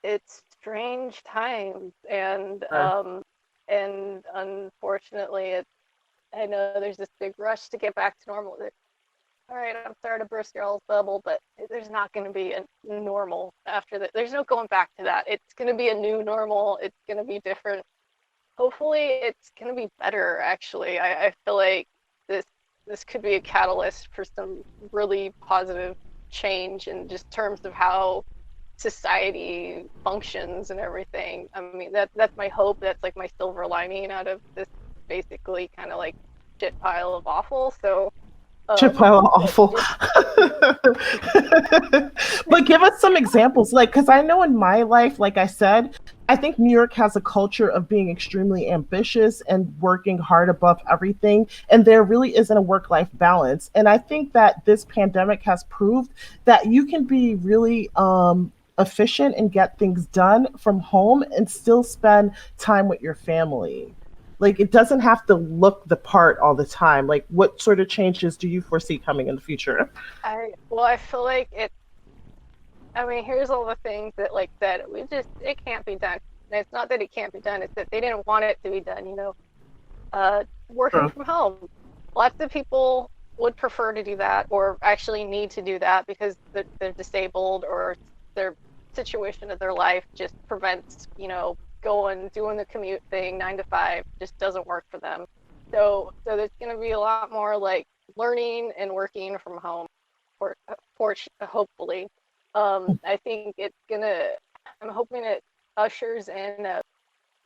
it's strange times, Uh, and unfortunately it's I know there's this big rush to get back to normal. All right, I'm sorry to burst your all's bubble, but there's not going to be a normal after that. There's no going back to that. It's going to be a new normal. It's going to be different. Hopefully, it's going to be better. Actually, I feel like this this could be a catalyst for some really positive change in just terms of how society functions and everything. I mean, that's my hope. That's like my silver lining out of this basically kind of like shit pile of awful. So Chip pile of that awful. just But give us some examples, like, because I know in my life, like I said, I think New York has a culture of being extremely ambitious and working hard above everything, and there really isn't a work-life balance. And I think that this pandemic has proved that you can be really efficient and get things done from home and still spend time with your family. Like it doesn't have to look the part all the time. Like what sort of changes do you foresee coming in the future? I feel like it. I mean, here's all the things that like that we just it can't be done. And it's not that it can't be done; it's that they didn't want it to be done. Working True. from home. Lots of people would prefer to do that, or actually need to do that because they're disabled or their situation of their life just prevents going doing the commute thing 9 to 5 just doesn't work for them. So there's going to be a lot more like learning and working from home, hopefully. I think it's gonna. I'm hoping it ushers in.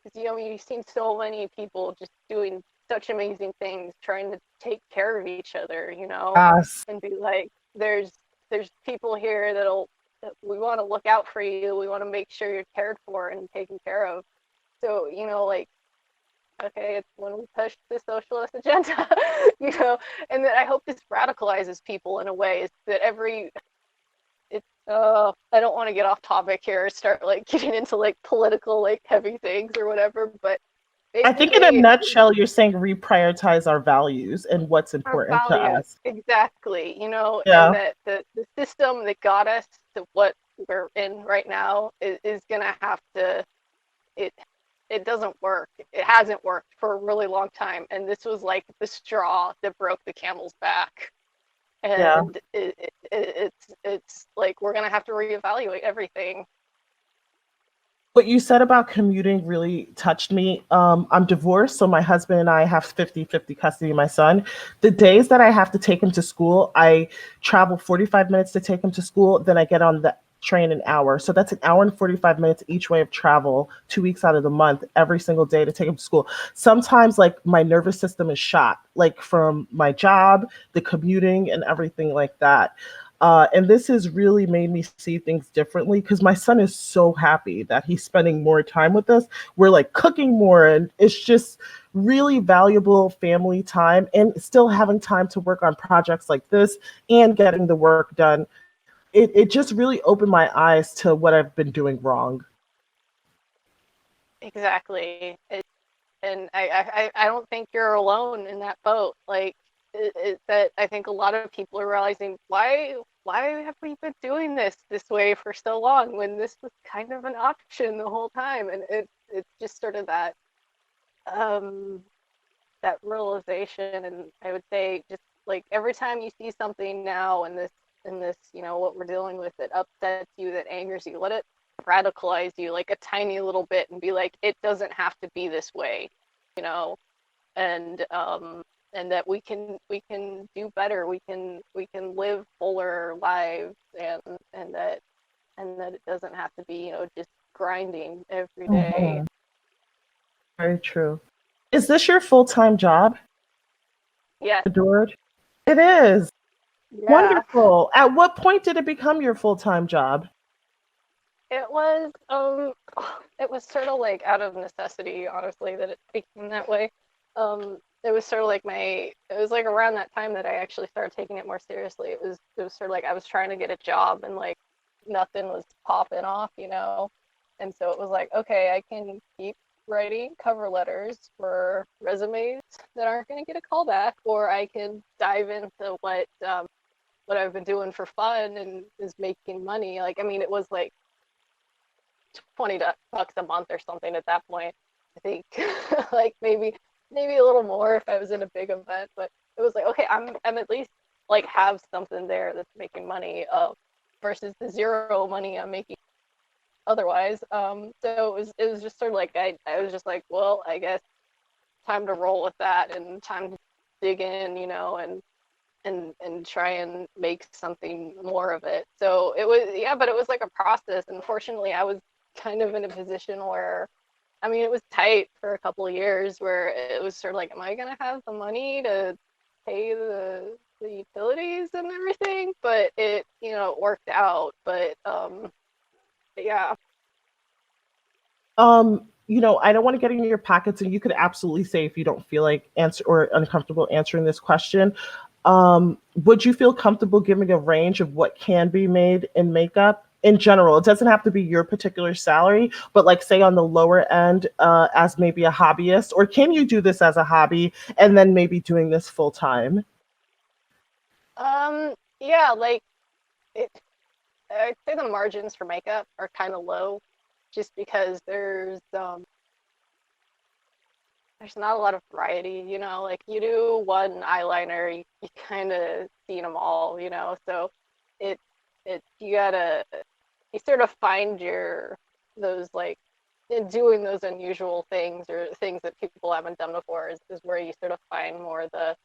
Because you've seen so many people just doing such amazing things, trying to take care of each other, Yes. and be like, there's people here that we want to look out for you. We want to make sure you're cared for and taken care of. So like, okay, it's when we push the socialist agenda, and that I hope this radicalizes people in a way is that I don't want to get off topic here, start like getting into like political like heavy things or whatever, but I think in a basically nutshell, you're saying reprioritize our values and what's our important to values us. exactly, and Yeah. that the system that got us to what we're in right now is gonna have to it it doesn't work. It hasn't worked for a really long time, and this was like the straw that broke the camel's back. Yeah. And it's like we're gonna have to reevaluate everything. What you said about commuting really touched me. I'm divorced, so my husband and I have 50-50 custody of my son. The days that I have to take him to school, I travel 45 minutes to take him to school, then I get on the train an hour. So that's an hour and 45 minutes each way of travel, 2 weeks out of the month, every single day to take him to school. Sometimes, like, my nervous system is shot, like from my job, the commuting, and everything like that. And this has really made me see things differently because my son is so happy that he's spending more time with us. We're like cooking more, and it's just really valuable family time and still having time to work on projects like this and getting the work done. It just really opened my eyes to what I've been doing wrong. Exactly. And I don't think you're alone in that boat. Like that I think a lot of people are realizing why have we been doing this way for so long when this was kind of an option the whole time. And it's just sort of um that realization. And I would say just like every time you see something now in this what we're dealing with that upsets you, that angers you, let it radicalize you like a tiny little bit and be like, it doesn't have to be this way, you know and and that we can do better, we can live fuller lives, and that it doesn't have to be just grinding every day. Mhm. Very true. Is this your full time job, Yes. Adored? It is. Yeah. Wonderful. At what point did it become your full time job? It was sort of like out of necessity, honestly, that it became that way. It was sort of like it was like around that time that I actually started taking it more seriously. It was sort of like I was trying to get a job and like nothing was popping off. And so it was like, okay, I can keep writing cover letters for resumes that aren't going to get a call back, or I can dive into what I've been doing for fun and is making money. Like, I mean, it was like $20 a month or something at that point. I think like maybe a little more if I was in a big event, but it was like, okay, I'm at least like have something there that's making money versus the zero money I'm making otherwise. So it was just sort of like I was just like, well, I guess time to roll with that and time to dig in, and and try and make something more of it. So it was, yeah, but it was like a process. Unfortunately, I was kind of in a position where, I mean, it was tight for a couple of years where it was sort of like, am I gonna have the money to pay the utilities and everything? But it, it worked out. But yeah. I don't want to get in your pockets, and you could absolutely say if you don't feel like answer or uncomfortable answering this question. Would you feel comfortable giving a range of what can be made in makeup in general? It doesn't have to be your particular salary, but like say on the lower end, as maybe a hobbyist, or can you do this as a hobby and then maybe doing this full time? Yeah, like it. I'd say the margins for makeup are kind of low, just because there's not a lot of variety, like you do one eyeliner, you kind of seen them all, so it you gotta, you sort of find those like, in doing those unusual things or things that people haven't done before is where you sort of find more the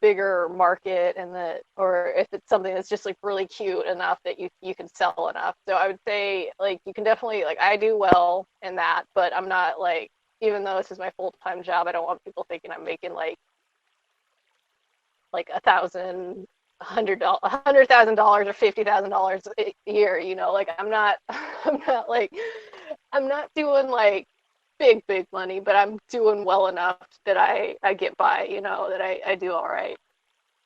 bigger market, and or if it's something that's just like really cute enough that you can sell enough. So I would say like you can definitely, like, I do well in that, but I'm not like, even though this is my full-time job, I don't want people thinking I'm making like $100,000 or $50,000 a year. Like I'm not I'm not like, I'm not doing like big money, but I'm doing well enough that I get by, that I do all right.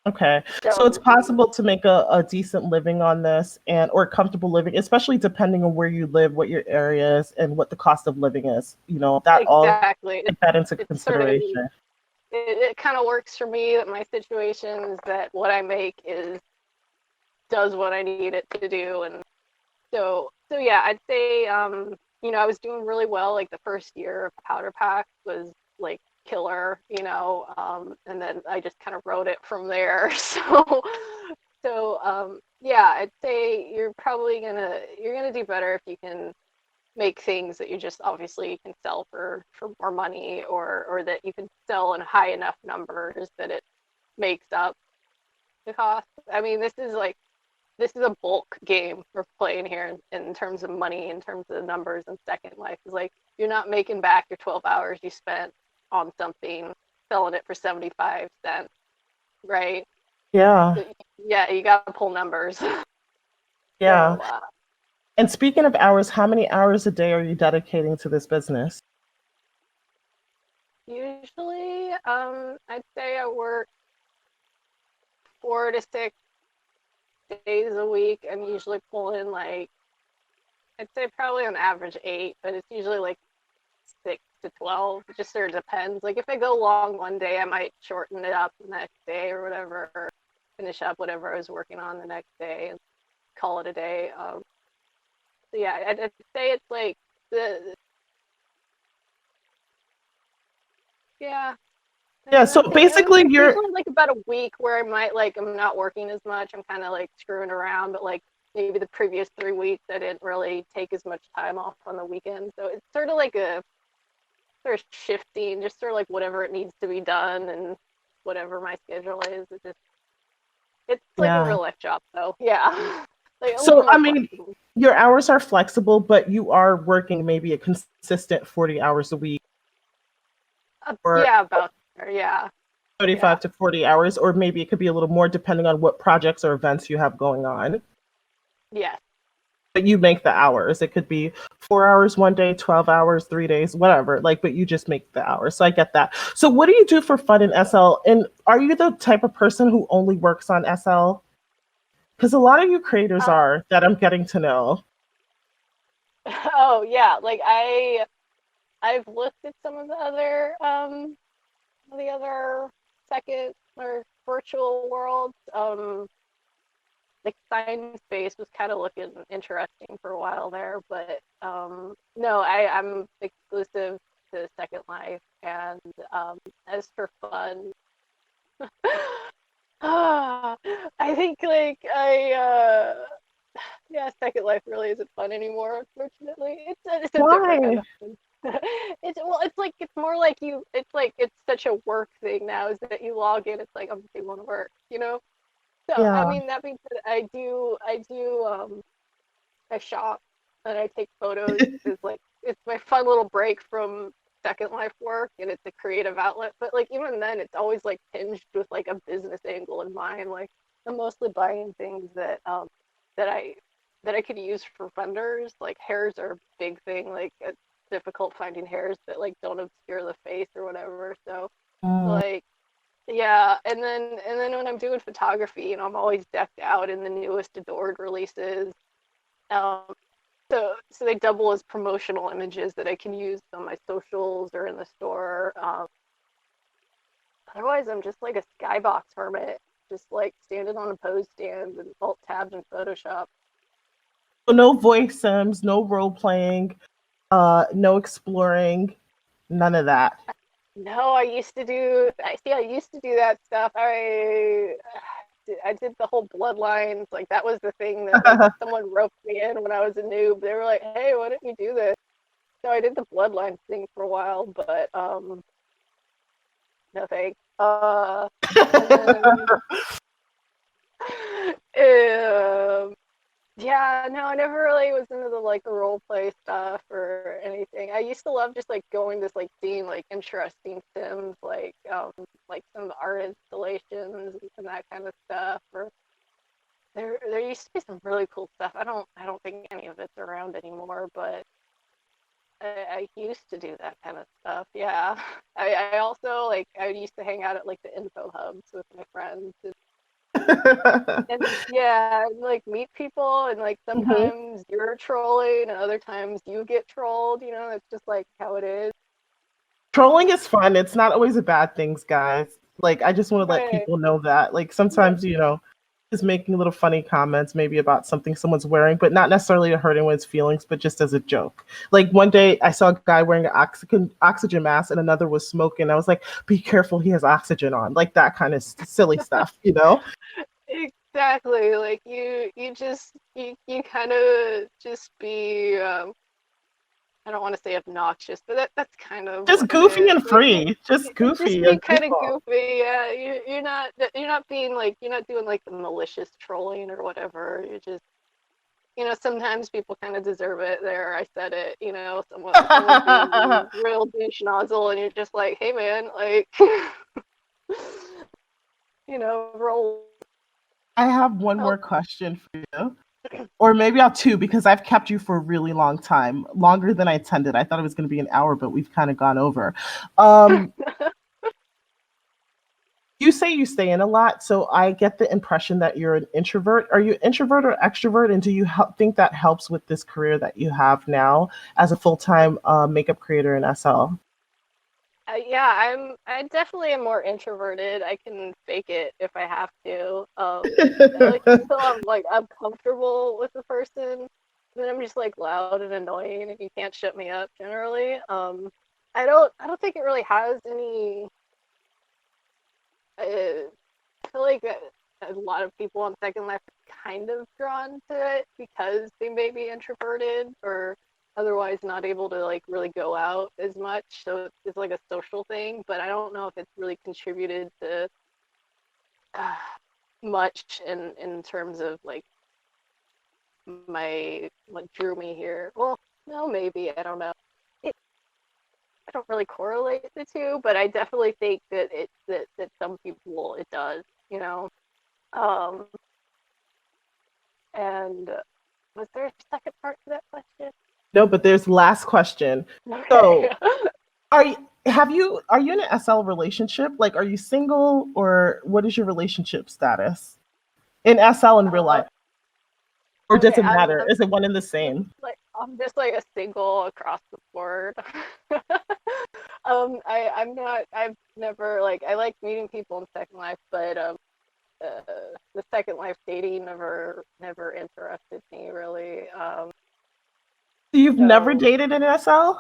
Okay. So it's So possible to make a decent living on this and or comfortable living, especially depending on where you live, what your area is, and what the cost of living is. That all exactly, take that into it's sort of, consideration. it kind of works for me that my situation is that what I make does what I need it to do. And so yeah, I'd say, I was doing really well. Like the first year of Powder Pack was like killer, and then I just kind of wrote it from there. So yeah, I'd say you're gonna do better if you can make things that you just obviously can sell for more money, or that you can sell in high enough numbers that it makes up the cost. I mean, this is a bulk game we're playing here in terms of money, in terms of numbers, and Second Life is like, you're not making back your 12 hours you spent on something, selling it for 75 cents, right? Yeah. So, yeah, you got to pull numbers. Yeah. So And speaking of hours, how many hours a day are you dedicating to this business? usually, I'd say I work 4 to 6 days a week. I'm usually pulling like, I'd say probably on average 8, but it's usually like 6 to 12. It just sort of depends. Like if I go long one day, I might shorten it up the next day or whatever, or finish up whatever I was working on the next day and call it a day. So yeah, I'd say it's like the yeah. Yeah, And so basically it's you're usually like about a week where I might, like, I'm not working as much. I'm kind of like screwing around, but like maybe the previous 3 weeks I didn't really take as much time off on the weekend. So it's sort of like a sort of shifting, just sort of like whatever it needs to be done and whatever my schedule is. It's like a yeah. real life job though. Yeah. Like a little So I more mean, flexible. your hours are flexible, but you are working maybe a consistent 40 hours a week or Yeah, about there. Yeah. Yeah. 35 to 40 hours, or maybe it could be a little more depending on what projects or events you have going on. Yes. But you make the hours. It could be 4 hours one day, 12 hours, 3 days, whatever. Like, but you just make the hours. So I get that. So what do you do for fun in SL? And are you the type of person who only works on SL? Because a lot of you creators Uh, are that I'm getting to know. oh yeah. Like I've looked at some of the other second or virtual worlds. Like Science Space was kind of looking interesting for a while there, but no, I'm exclusive to Second Life. And as for fun, I think like yeah, Second Life really isn't fun anymore. Unfortunately, it's a different kind Why? of fun. It's more like it's such a work thing now is that you log in, it's like, I'm doing work, you know? So I Yeah. mean that being said, I shop and I take photos. It's my fun little break from Second Life work, and it's a creative outlet. But like even then, it's always like tinged with like a business angle in mind. Like I'm mostly buying things that I that I could use for vendors. Like hairs are a big thing. Like it's difficult finding hairs that like don't obscure the face or whatever. So Mm. like yeah, and then when I'm doing photography, I'm always decked out in the newest adored releases. Um, so they double as promotional images that I can use on my socials or in the store. Otherwise, I'm just like a skybox hermit, just like standing on a pose stand and alt tabs in Photoshop. So no voice sims, no role playing, no exploring, none of that. No, I used to do. I used to do that stuff. I did the whole bloodlines. Like that was the thing that like someone roped me in when I was a noob. They were like, "Hey, why don't you do this?" So I did the bloodline thing for a while, but no thanks. And then um, yeah, no, I never really was into the role play stuff or anything. I used to love just like going to like seeing like interesting sims, like some of the art installations and that kind of stuff. Or there used to be some really cool stuff. I don't think any of it's around anymore, but I used to do that kind of stuff. Yeah. I also I used to hang out at like the info hubs with my friends and yeah, like meet people and like Mhm. sometimes you're trolling and other times you get trolled, it's just like how it is. Trolling is fun. It's not always a bad thing, guys. Like, I just want to let Right. people know that. Like, sometimes, just making little funny comments, maybe about something someone's wearing, but not necessarily to hurt anyone's feelings, but just as a joke. Like, one day I saw a guy wearing an oxygen mask and another was smoking. I was like, be careful, he has oxygen on. Like, that kind of silly stuff, you know? Exactly. Like you kind of just be I don't want to say obnoxious, but that's kind of Just what it goofy is. and free. Just Just goofy be and kind of goofball. goofy. Yeah, you're not being like you're not doing like the malicious trolling or whatever. You're just sometimes people kind of deserve it. There, I said it. Someone's being real douche nozzle, and you're just like, hey man, like roll. I have one Oh. more question for you. Or maybe I'll two because I've kept you for a really long time, longer than I intended. I thought it was going to be an hour, but we've kind of gone over. Um, you say you stay in a lot, so I get the impression that you're an introvert. Are you introvert or extrovert, and do you think that helps with this career that you have now as a full-time makeup creator in SL? Yeah, I definitely am more introverted. I can fake it if I have to. Like until I'm comfortable with the person, then I'm just like loud and annoying, and you can't shut me up generally. I don't think it really has any. I feel like a lot of people on Second Life are kind of drawn to it because they may be introverted or otherwise not able to like really go out as much. So it's like a social thing, but I don't know if it's really contributed to uh, much in terms of like my what drew me here. Well, no, maybe I don't know. It, I don't really correlate the two, but I definitely think that that some people it does. You know. Um, and was there a second part to that question? No, but there's last question. Okay. So, are you are you in an SL relationship? Like, are you single or what is your relationship status in SL in real uh, life? Or does okay. it matter? Is it one and the Just same? I'm just like a single across the board. I'm not. I've never like. I like meeting people in Second Life, but uh, the Second Life dating never interested me really. You've never So dated in SL?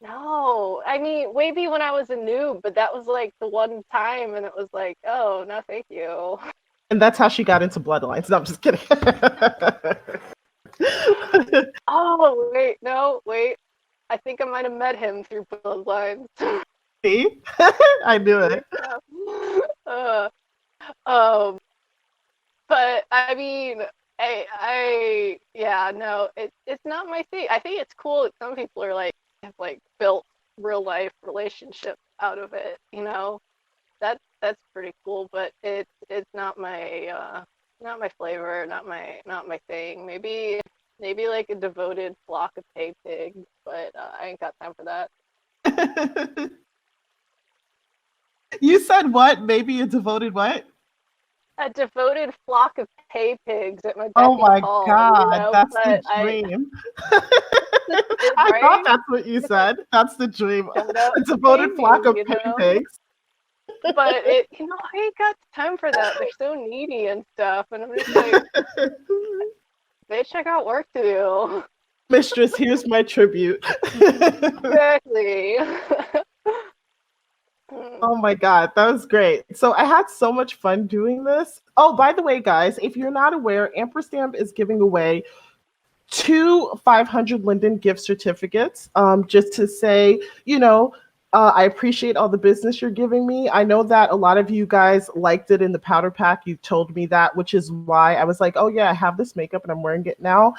no, I mean maybe when I was a noob, but that was like the one time, and it was like, oh no, thank you. And that's how she got into Bloodlines. No, I'm just kidding. Oh wait, no, wait. I think I might have met him through Bloodlines. See? I knew it. uh, um, but I mean, yeah, no, it's not my thing. I think it's cool that some people are like have like built real life relationships out of it. That's pretty cool. But it's not my flavor, not my thing. Maybe like a devoted flock of hay pigs, but I ain't got time for that. You said what? Maybe a devoted what? A devoted flock of hay pigs at my beck Oh and my call, God, that's the but dream. I thought right? that's what you said. That's the dream. Showed up A to pay devoted flock me, of pay pigs. But I ain't got time for that. They're so needy and stuff, and I'm just like, bitch, I got work to do. Mistress, here's my tribute. Exactly. Oh my God, that was great. So I had so much fun doing this. Oh, by the way, guys, if you're not aware, Ampersand is giving away 2 500 Linden gift certificates, just to say, I appreciate all the business you're giving me. I know that a lot of you guys liked it in the powder pack. You told me that, which is why I was like, oh yeah, I have this makeup and I'm wearing it now.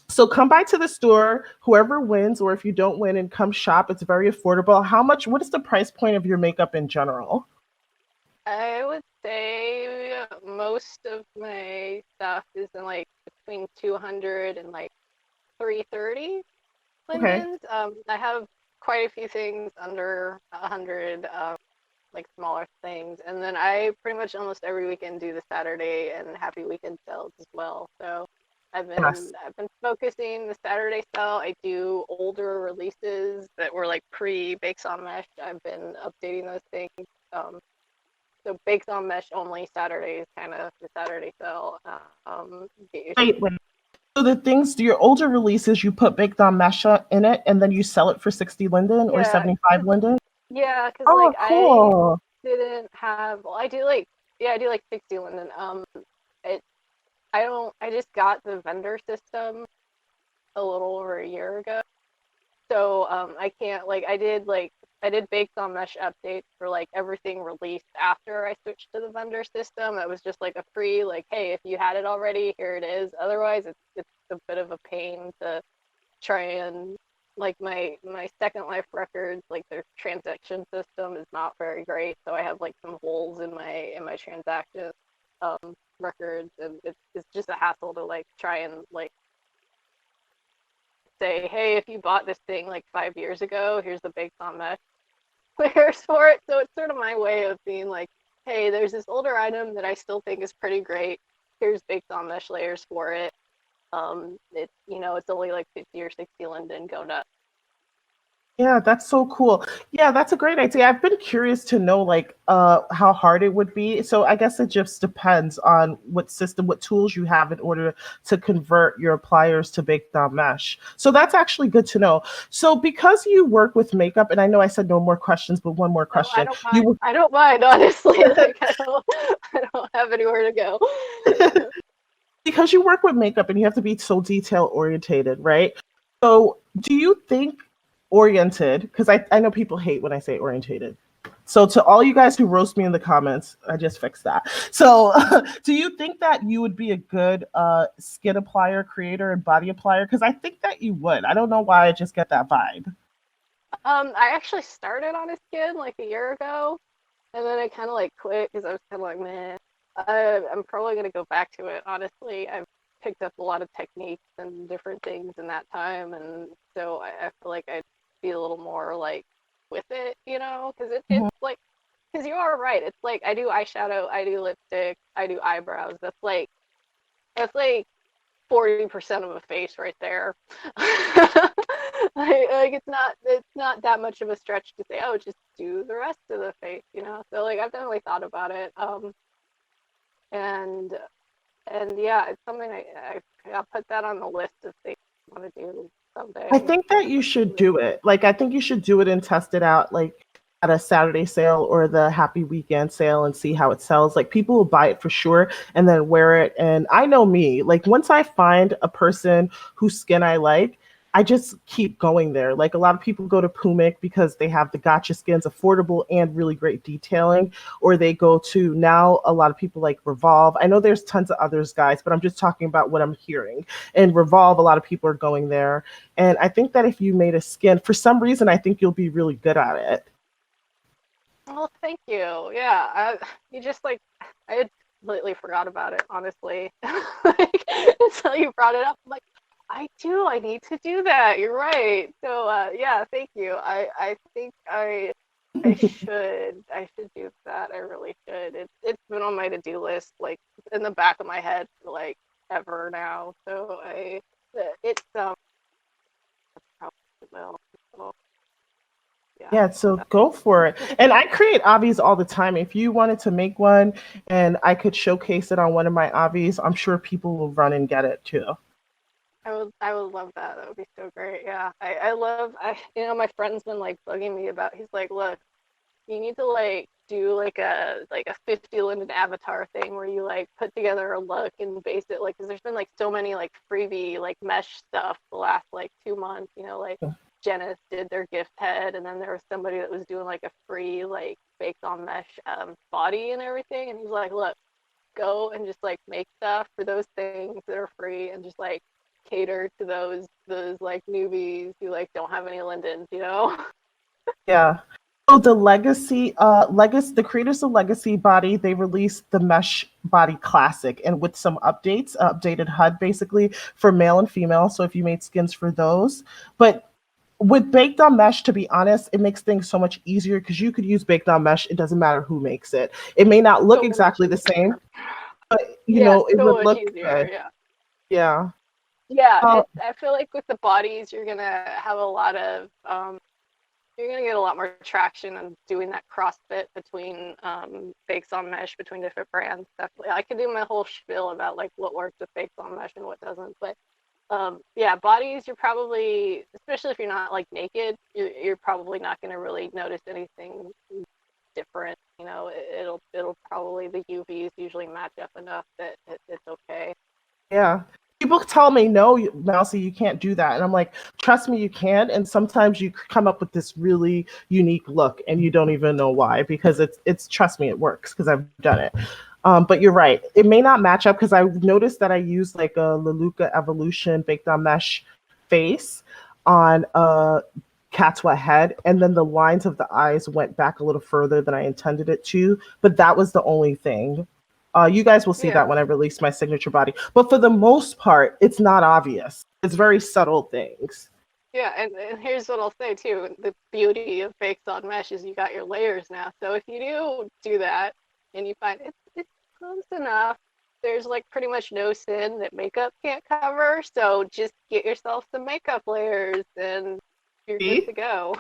So come by to the store, whoever wins, or if you don't win and come shop, it's very affordable. What is the price point of your makeup in general? I would say most of my stuff is in like between 200 and like 330 Okay. lindens. I have quite a few things under 100, like smaller things, and then I pretty much almost every weekend do the Saturday and Happy Weekend sales as well. So Yes. I've been focusing the Saturday sale. I do older releases that were like pre-Bakes on Mesh. I've been updating those things. So Bakes on Mesh only Saturdays, kind of the Saturday sale. Wait. So the things, your older releases, you put baked on mesh in it, and then you sell it for 60 Linden or Yeah, 75 Linden? yeah, because Oh, like I cool. didn't have. Well, I do like 60 Linden. It I just got the vendor system a little over a year ago. So I can't I did baked on mesh updates for like everything released after I switched to the vendor system. It was just like a free like, hey, if you had it already, here it is. Otherwise, it's a bit of a pain to try and like my Second Life records, like their transaction system is not very great. So I have like some holes in my transaction records, and it's just a hassle to like try and like say, hey, if you bought this thing like 5 years ago, here's the baked on mesh layers for it. So it's sort of my way of being like, hey, there's this older item that I still think is pretty great. Here's baked on mesh layers for it. It's only like 50 or 60 Linden, go nuts. Yeah, that's so cool. Yeah, that's a great idea. I've been curious to know like how hard it would be. So I guess it just depends on what tools you have in order to convert your pliers to baked on mesh. So that's actually good to know. So because you work with makeup, and I know I said no more questions, but one more Oh, I question. don't mind. I don't mind, honestly. Like I don't have anywhere to go. Because you work with makeup and you have to be so detail orientated, right? So do you think oriented, because I know people hate when I say orientated. So to all you guys who roast me in the comments, I just fixed that. So do you think that you would be a good skin applier creator and body applier? Because I think that you would. I don't know why, I just get that vibe. I actually started on a skin like a year ago, and then I kind of like quit because I was kind of like, man, I'm probably gonna go back to it. Honestly, I've picked up a lot of techniques and different things in that time, and so I feel like I'd be a little more like with it, because it's Mhm. like, because you are right. It's like I do eyeshadow, I do lipstick, I do eyebrows. That's like 40% of a face right there. Like it's not that much of a stretch to say, oh, just do the rest of the face. So like I've definitely thought about it. And and yeah, it's something I'll put that on the list of things I want to do I someday. think that you should do it. Like, I think you should do it and test it out, like at a Saturday sale or the Happy Weekend sale and see how it sells. Like, people will buy it for sure and then wear it. And I know me, like, once I find a person whose skin I like, I just keep going there. Like a lot of people go to Pumik because they have the gotcha skins, affordable and really great detailing, or they go to now a lot of people like Revolve. I know there's tons of others, guys, but I'm just talking about what I'm hearing. And Revolve, a lot of people are going there. And I think that if you made a skin, for some reason, I think you'll be really good at it. Well, thank you. Yeah, you just like I had completely forgot about it, honestly. Like, until you brought it up, I'm like, I do. I need to do that. You're right. So, yeah, thank you. I think I should do that. I really should. It's been on my to-do list, like in the back of my head for like ever now. So it's probably will. So, yeah. Yeah, so go for it. And I create obbies all the time. If you wanted to make one and I could showcase it on one of my obbies, I'm sure people will run and get it too. I would love that. That would be so great. Yeah. I love my friend's been like bugging me about he's like, look, you need to like do like a 50 Linden avatar thing where you like put together a look and base it like because there's been like so many like freebie like mesh stuff the last like 2 months, like Janice did their gift head and then there was somebody that was doing like a free like baked on mesh body and everything and he's like, look, go and just like make stuff for those things that are free and just like cater to those like newbies who like don't have any Lindens. Yeah. So the creators of Legacy Body, they released the Mesh Body Classic and with some updates, updated HUD basically for male and female. So if you made skins for those, but with baked on mesh, to be honest, it makes things so much easier because you could use baked on mesh. It doesn't matter who makes it. It may not look So much exactly the same, easier. but Yeah, it so would much look easier. good. Yeah. Yeah. Yeah, Uh, I feel like with the bodies, you're gonna have a lot of you're gonna get a lot more traction on doing that CrossFit between bakes on mesh between different brands. Definitely, I could do my whole spiel about like what works with bakes on mesh and what doesn't. But yeah, bodies, you're probably, especially if you're not like naked, you're probably not gonna really notice anything different. It'll probably the UVs usually match up enough that it's okay. Yeah. People tell me, no, Mousy, you can't do that. And I'm like, trust me, you can. And sometimes you come up with this really unique look and you don't even know why because trust me, it works because I've done it. But you're right. It may not match up because I noticed that I used like a Leluca Evolution baked on mesh face on a Cat's head. And then the lines of the eyes went back a little further than I intended it to. But that was the only thing. You guys will see Yeah. that when I release my signature body. But for the most part, it's not obvious. It's very subtle things. Yeah, and here's what I'll say too. The beauty of baked on mesh is you got your layers now. So if you do that and you find it's close enough, there's like pretty much no sin that makeup can't cover. So just get yourself some makeup layers and you're good See? to go.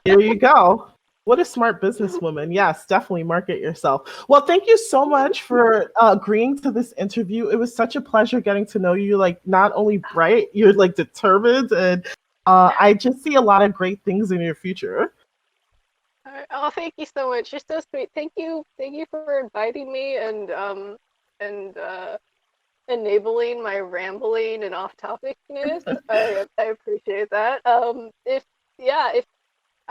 Here you go. What a smart businesswoman. Yes, definitely market yourself. Well, thank you so much for agreeing to this interview. It was such a pleasure getting to know you. You're like not only bright, you're like determined, and I just see a lot of great things in your future. Oh, thank you so much. You're so sweet. Thank you for inviting me and enabling my rambling and off topicness. I appreciate that. If yeah, if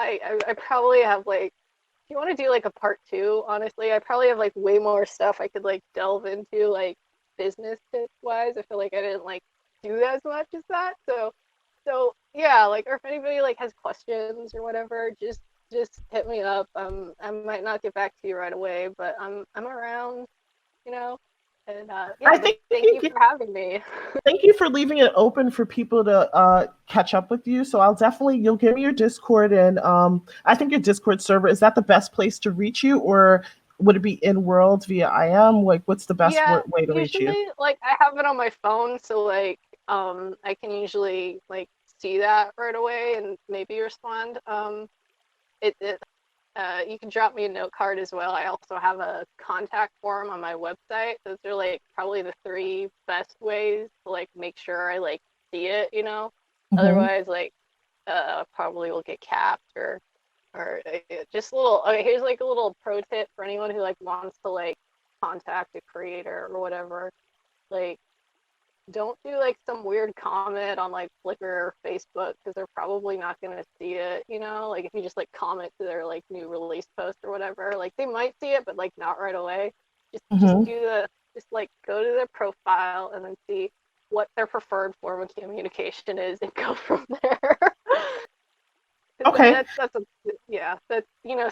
I probably have like if you want to do like a part two, honestly, I probably have like way more stuff I could like delve into like business tips wise. I feel like I didn't like do as much as that. So yeah, like or if anybody like has questions or whatever, just hit me up. I might not get back to you right away, but I'm around, you know. And I yeah, but think thank you for having me. thank you for leaving it open for people to catch up with you. So you'll give me your Discord and I think your Discord server, is that the best place to reach you or would it be in world via IM? Like, what's the best Yeah, way to reach you? usually like I have it on my phone, so like I can usually like see that right away and maybe respond. It you can drop me a note card as well. I also have a contact form on my website. Those are like probably the three best ways to like make sure I like see it. Mhm. Otherwise, like probably will get capped or just a little. Okay, here's like a little pro tip for anyone who like wants to like contact a creator or whatever. Like don't do like some weird comment on like Flickr or Facebook because they're probably not gonna see it, you know? Like if you just like comment to their like new release post or whatever, like they might see it, but like not right away. Just Hmm. do the just like go to their profile and then see what their preferred form of communication is and go from there. Okay. That's a yeah, that's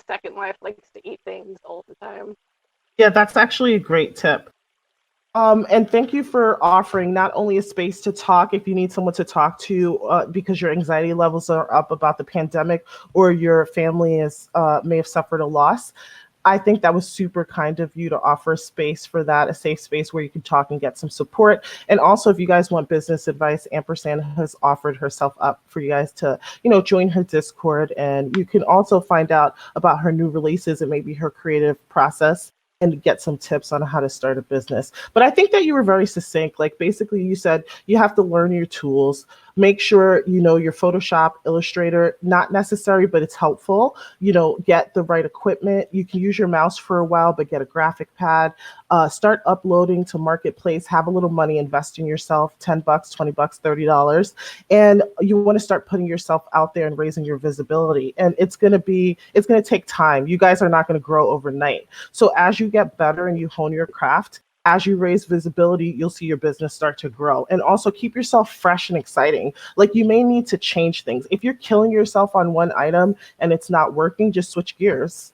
Second Life likes to eat things all the time. Yeah, that's actually a great tip. And thank you for offering not only a space to talk if you need someone to talk to because your anxiety levels are up about the pandemic or your family is may have suffered a loss. I think that was super kind of you to offer a space for that, a safe space where you can talk and get some support. And also, if you guys want business advice, Ampersand has offered herself up for you guys to, join her Discord. And you can also find out about her new releases and maybe her creative process and get some tips on how to start a business. But I think that you were very succinct. Like basically you said you have to learn your tools, make sure you know your Photoshop, Illustrator, not necessary, but it's helpful. Get the right equipment. You can use your mouse for a while, but get a graphic pad. Start uploading to Marketplace, have a little money, invest in yourself, $10, $20, $30. And you want to start putting yourself out there and raising your visibility. And it's going to take time. You guys are not going to grow overnight. So as you get better and you hone your craft, as you raise visibility, you'll see your business start to grow. And also keep yourself fresh and exciting. Like you may need to change things. If you're killing yourself on one item and it's not working, just switch gears.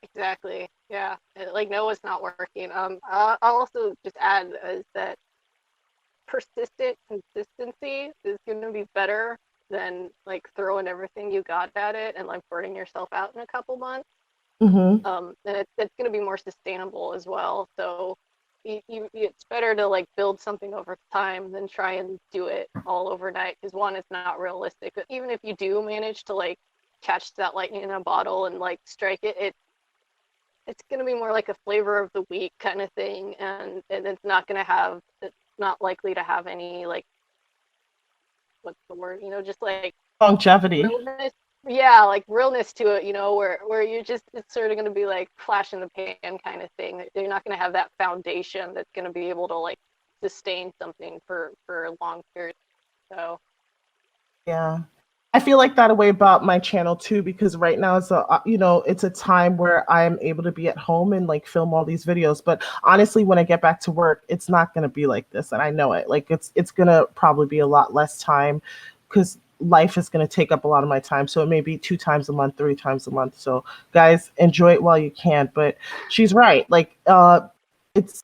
Exactly. Yeah. Like no, it's not working. I'll also just add is that persistent consistency is going to be better than like throwing everything you got at it and like burning yourself out in a couple months. Mm-hmm. And it's going to be more sustainable as well. So it's better to like build something over time than try and do it all overnight because one, it's not realistic. But even if you do manage to like catch that lightning in a bottle and like strike it, it's going to be more like a flavor of the week kind of thing, and it's not likely to have any like what's the word, just like Longevity. realness. Yeah, like realness to it, where you just it's sort of going to be like flash in the pan kind of thing. You're not going to have that foundation that's going to be able to like sustain something for a long period. So Yeah. I feel like that way about my channel too, because right now it's a time where I'm able to be at home and like film all these videos. But honestly, when I get back to work, it's not going to be like this. And I know it. Like it's going to probably be a lot less time because life is going to take up a lot of my time. So it may be 2 times a month, 3 times a month. So guys, enjoy it while you can. But she's right. Like, it's,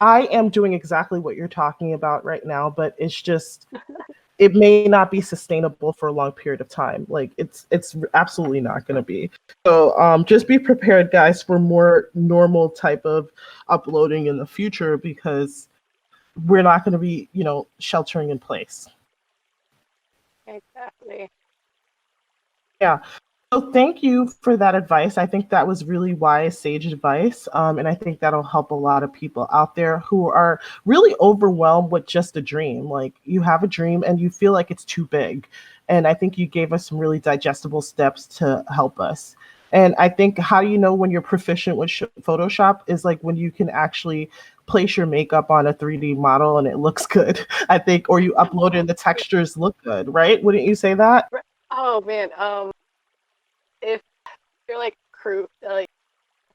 I am doing exactly what you're talking about right now, but it's just, it may not be sustainable for a long period of time. Like it's absolutely not going to be. So just be prepared, guys, for more normal type of uploading in the future because we're not going to be, sheltering in place. exactly. Yeah. So thank you for that advice. I think that was really wise, sage advice. And I think that'll help a lot of people out there who are really overwhelmed with just a dream. Like you have a dream and you feel like it's too big. And I think you gave us some really digestible steps to help us. And I think how you know when you're proficient with Photoshop is like when you can actually place your makeup on a 3D model and it looks good. I think, or you upload it and the textures look good, right? Wouldn't you say that? Oh man, if you're like like I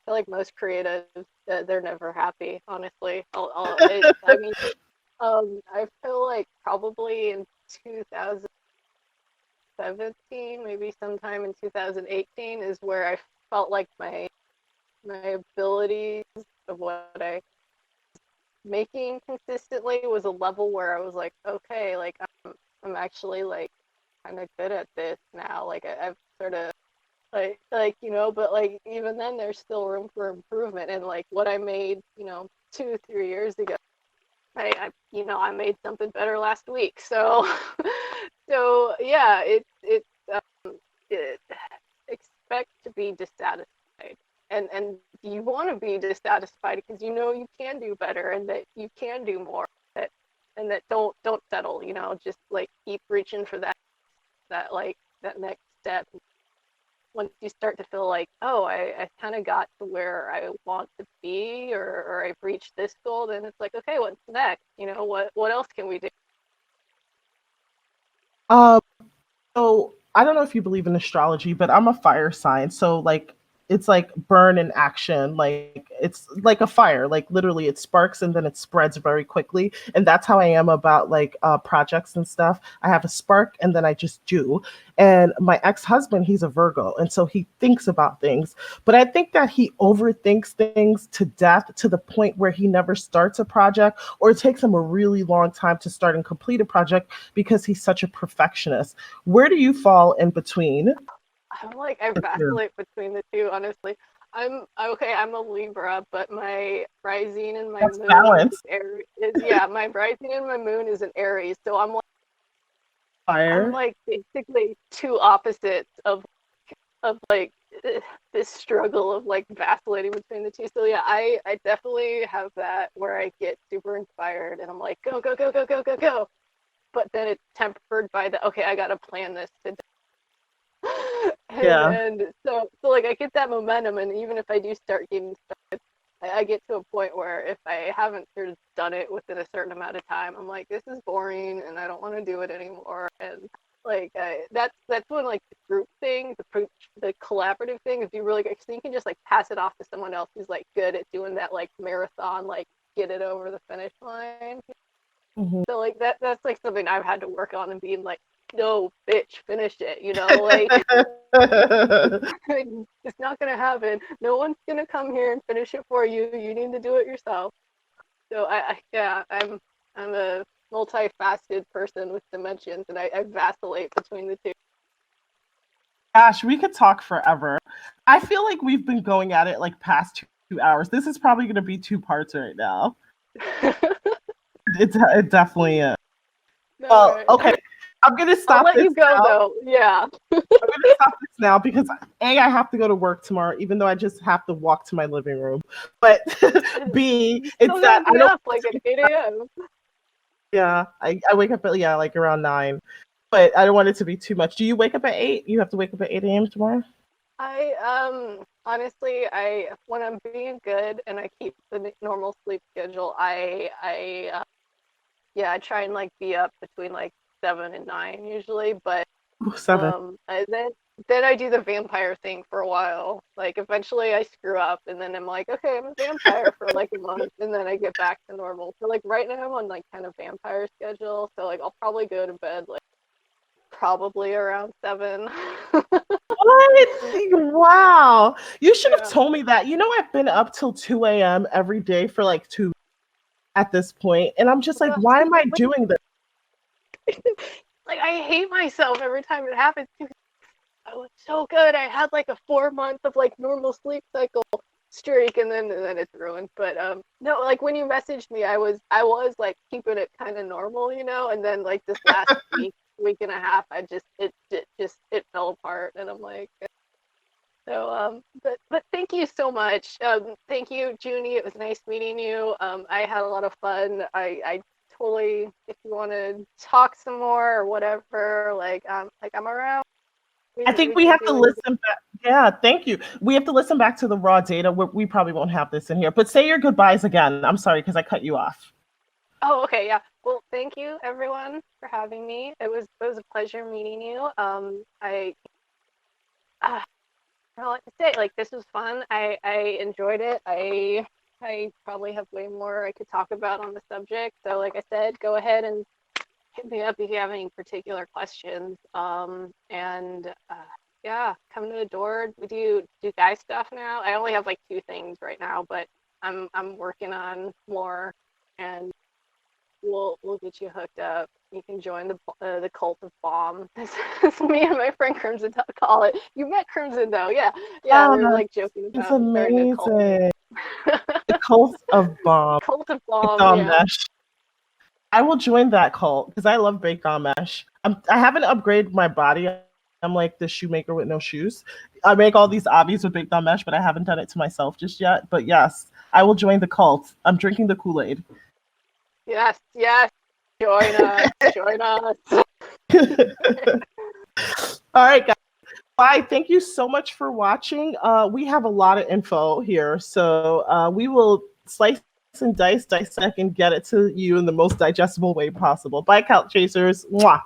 feel like most creatives, they're never happy. Honestly, I mean, I feel like probably in 2017, maybe sometime in 2018, is where I felt like my abilities of what I making consistently was a level where I was like, okay, like I'm actually like kind of good at this now. Like I've sort of but like even then there's still room for improvement. And like what I made 2 3 years ago, I made something better last week. So so yeah, it expect to be dissatisfied, and you want to be dissatisfied because you can do better and that you can do more, that and that don't settle, just like keep reaching for that like that next step. once you start to feel like, oh, I kind of got to where I want to be, or I've reached this goal, then it's like, okay, what's next? What else can we do? Um, so I don't know if you believe in astrology, but I'm a fire sign. So like it's like burn in action. Like it's like a fire. Like literally it sparks and then it spreads very quickly. And that's how I am about like projects and stuff. I have a spark and then I just do. And my ex-husband, he's a Virgo, and so he thinks about things. But I think that he overthinks things to death to the point where he never starts a project, or it takes him a really long time to start and complete a project because he's such a perfectionist. Where do you fall in between? I vacillate between the two, honestly. I'm a Libra, but my rising and my That's moon balance. my rising and my moon is an Aries. So I'm Fire. like basically two opposites of like this struggle of like vacillating between the two. So yeah, I definitely have that where I get super inspired and I'm like, go, go, go, go, go, go, go. But then it's tempered by the, okay, I gotta plan this today. Yeah. And so like I get that momentum, and even if I do start getting started, I get to a point where if I haven't sort of done it within a certain amount of time, I'm like, this is boring and I don't want to do it anymore. And like that's when like the group thing, the collaborative thing is you really, so you can just like pass it off to someone else who's like good at doing that like marathon, like get it over the finish line. Mhm. So like that's like something I've had to work on and being like, no, bitch, finish it, like it's not gonna happen. No one's gonna come here and finish it for you. You need to do it yourself. So yeah, I'm a multifaceted person with dimensions, and I vacillate between the two. Gosh, we could talk forever. I feel like we've been going at it like past 2 hours. This is probably going to be two parts right now. It definitely is. All Well, right. okay. I'm going to I'll stop let this you go now. though. Yeah. I'm going to stop this now because A, I have to go to work tomorrow, even though I just have to walk to my living room. But B, You it's still that gotta I be don't. up like at 8 a.m. Yeah, I wake up at, yeah, like around 9. But I don't want it to be too much. Do you wake up at 8? You have to wake up at 8 a.m. tomorrow? I honestly, I when I'm being good and I keep the normal sleep schedule, yeah, I try and like be up between like 7 and 9 usually, but Ooh, 7. then I do the vampire thing for a while. Like eventually I screw up and then I'm like, okay, I'm a vampire for like a month and then I get back to normal. So like right now I'm on like kind of vampire schedule. So like I'll probably go to bed like probably around 7. What? Wow. You should have Yeah. told me that. I've been up till 2 a.m. every day for like 2 at this point, and I'm just like, why am I doing this? Like I hate myself every time it happens. I was so good. I had like a 4 month of like normal sleep cycle streak, and then it's ruined. But no, like when you messaged me, I was like keeping it kind of normal, and then like this last week and a half, it fell apart, and I'm like, so but thank you so much. Thank you, Junie. It was nice meeting you. I had a lot of fun. I totally, if you want to talk some more or whatever, like I'm around. I think We we can have to do it. listen back. Yeah, thank you. We have to listen back to the raw data. We probably won't have this in here, but say your goodbyes again. I'm sorry because I cut you off. Oh, okay, yeah. Well, thank you everyone for having me. It was a pleasure meeting you. I don't know what to say. Like this was fun. I enjoyed it. I probably have way more I could talk about on the subject. So like I said, go ahead and hit me up if you have any particular questions. And yeah, come to the door. We do guy stuff now. I only have like 2 things right now, but I'm working on more, and we'll get you hooked up. You can join the cult of bomb. This is me and my friend Crimson call it. You met Crimson though, yeah, yeah. We were like joking It's about starting a cult. amazing. The cult of bomb. Cult of bomb, Dom yeah. Mesh. I will join that cult because I love baked on mesh. I haven't upgraded my body. I'm like the shoemaker with no shoes. I make all these obbies with baked on mesh, but I haven't done it to myself just yet. But yes, I will join the cult. I'm drinking the Kool-Aid. Yes, yes. Join us. Join us. All right, guys. Bye. Thank you so much for watching. We have a lot of info here, so we will slice and dice, dissect, and get it to you in the most digestible way possible. Bye, couch chasers. Mwah.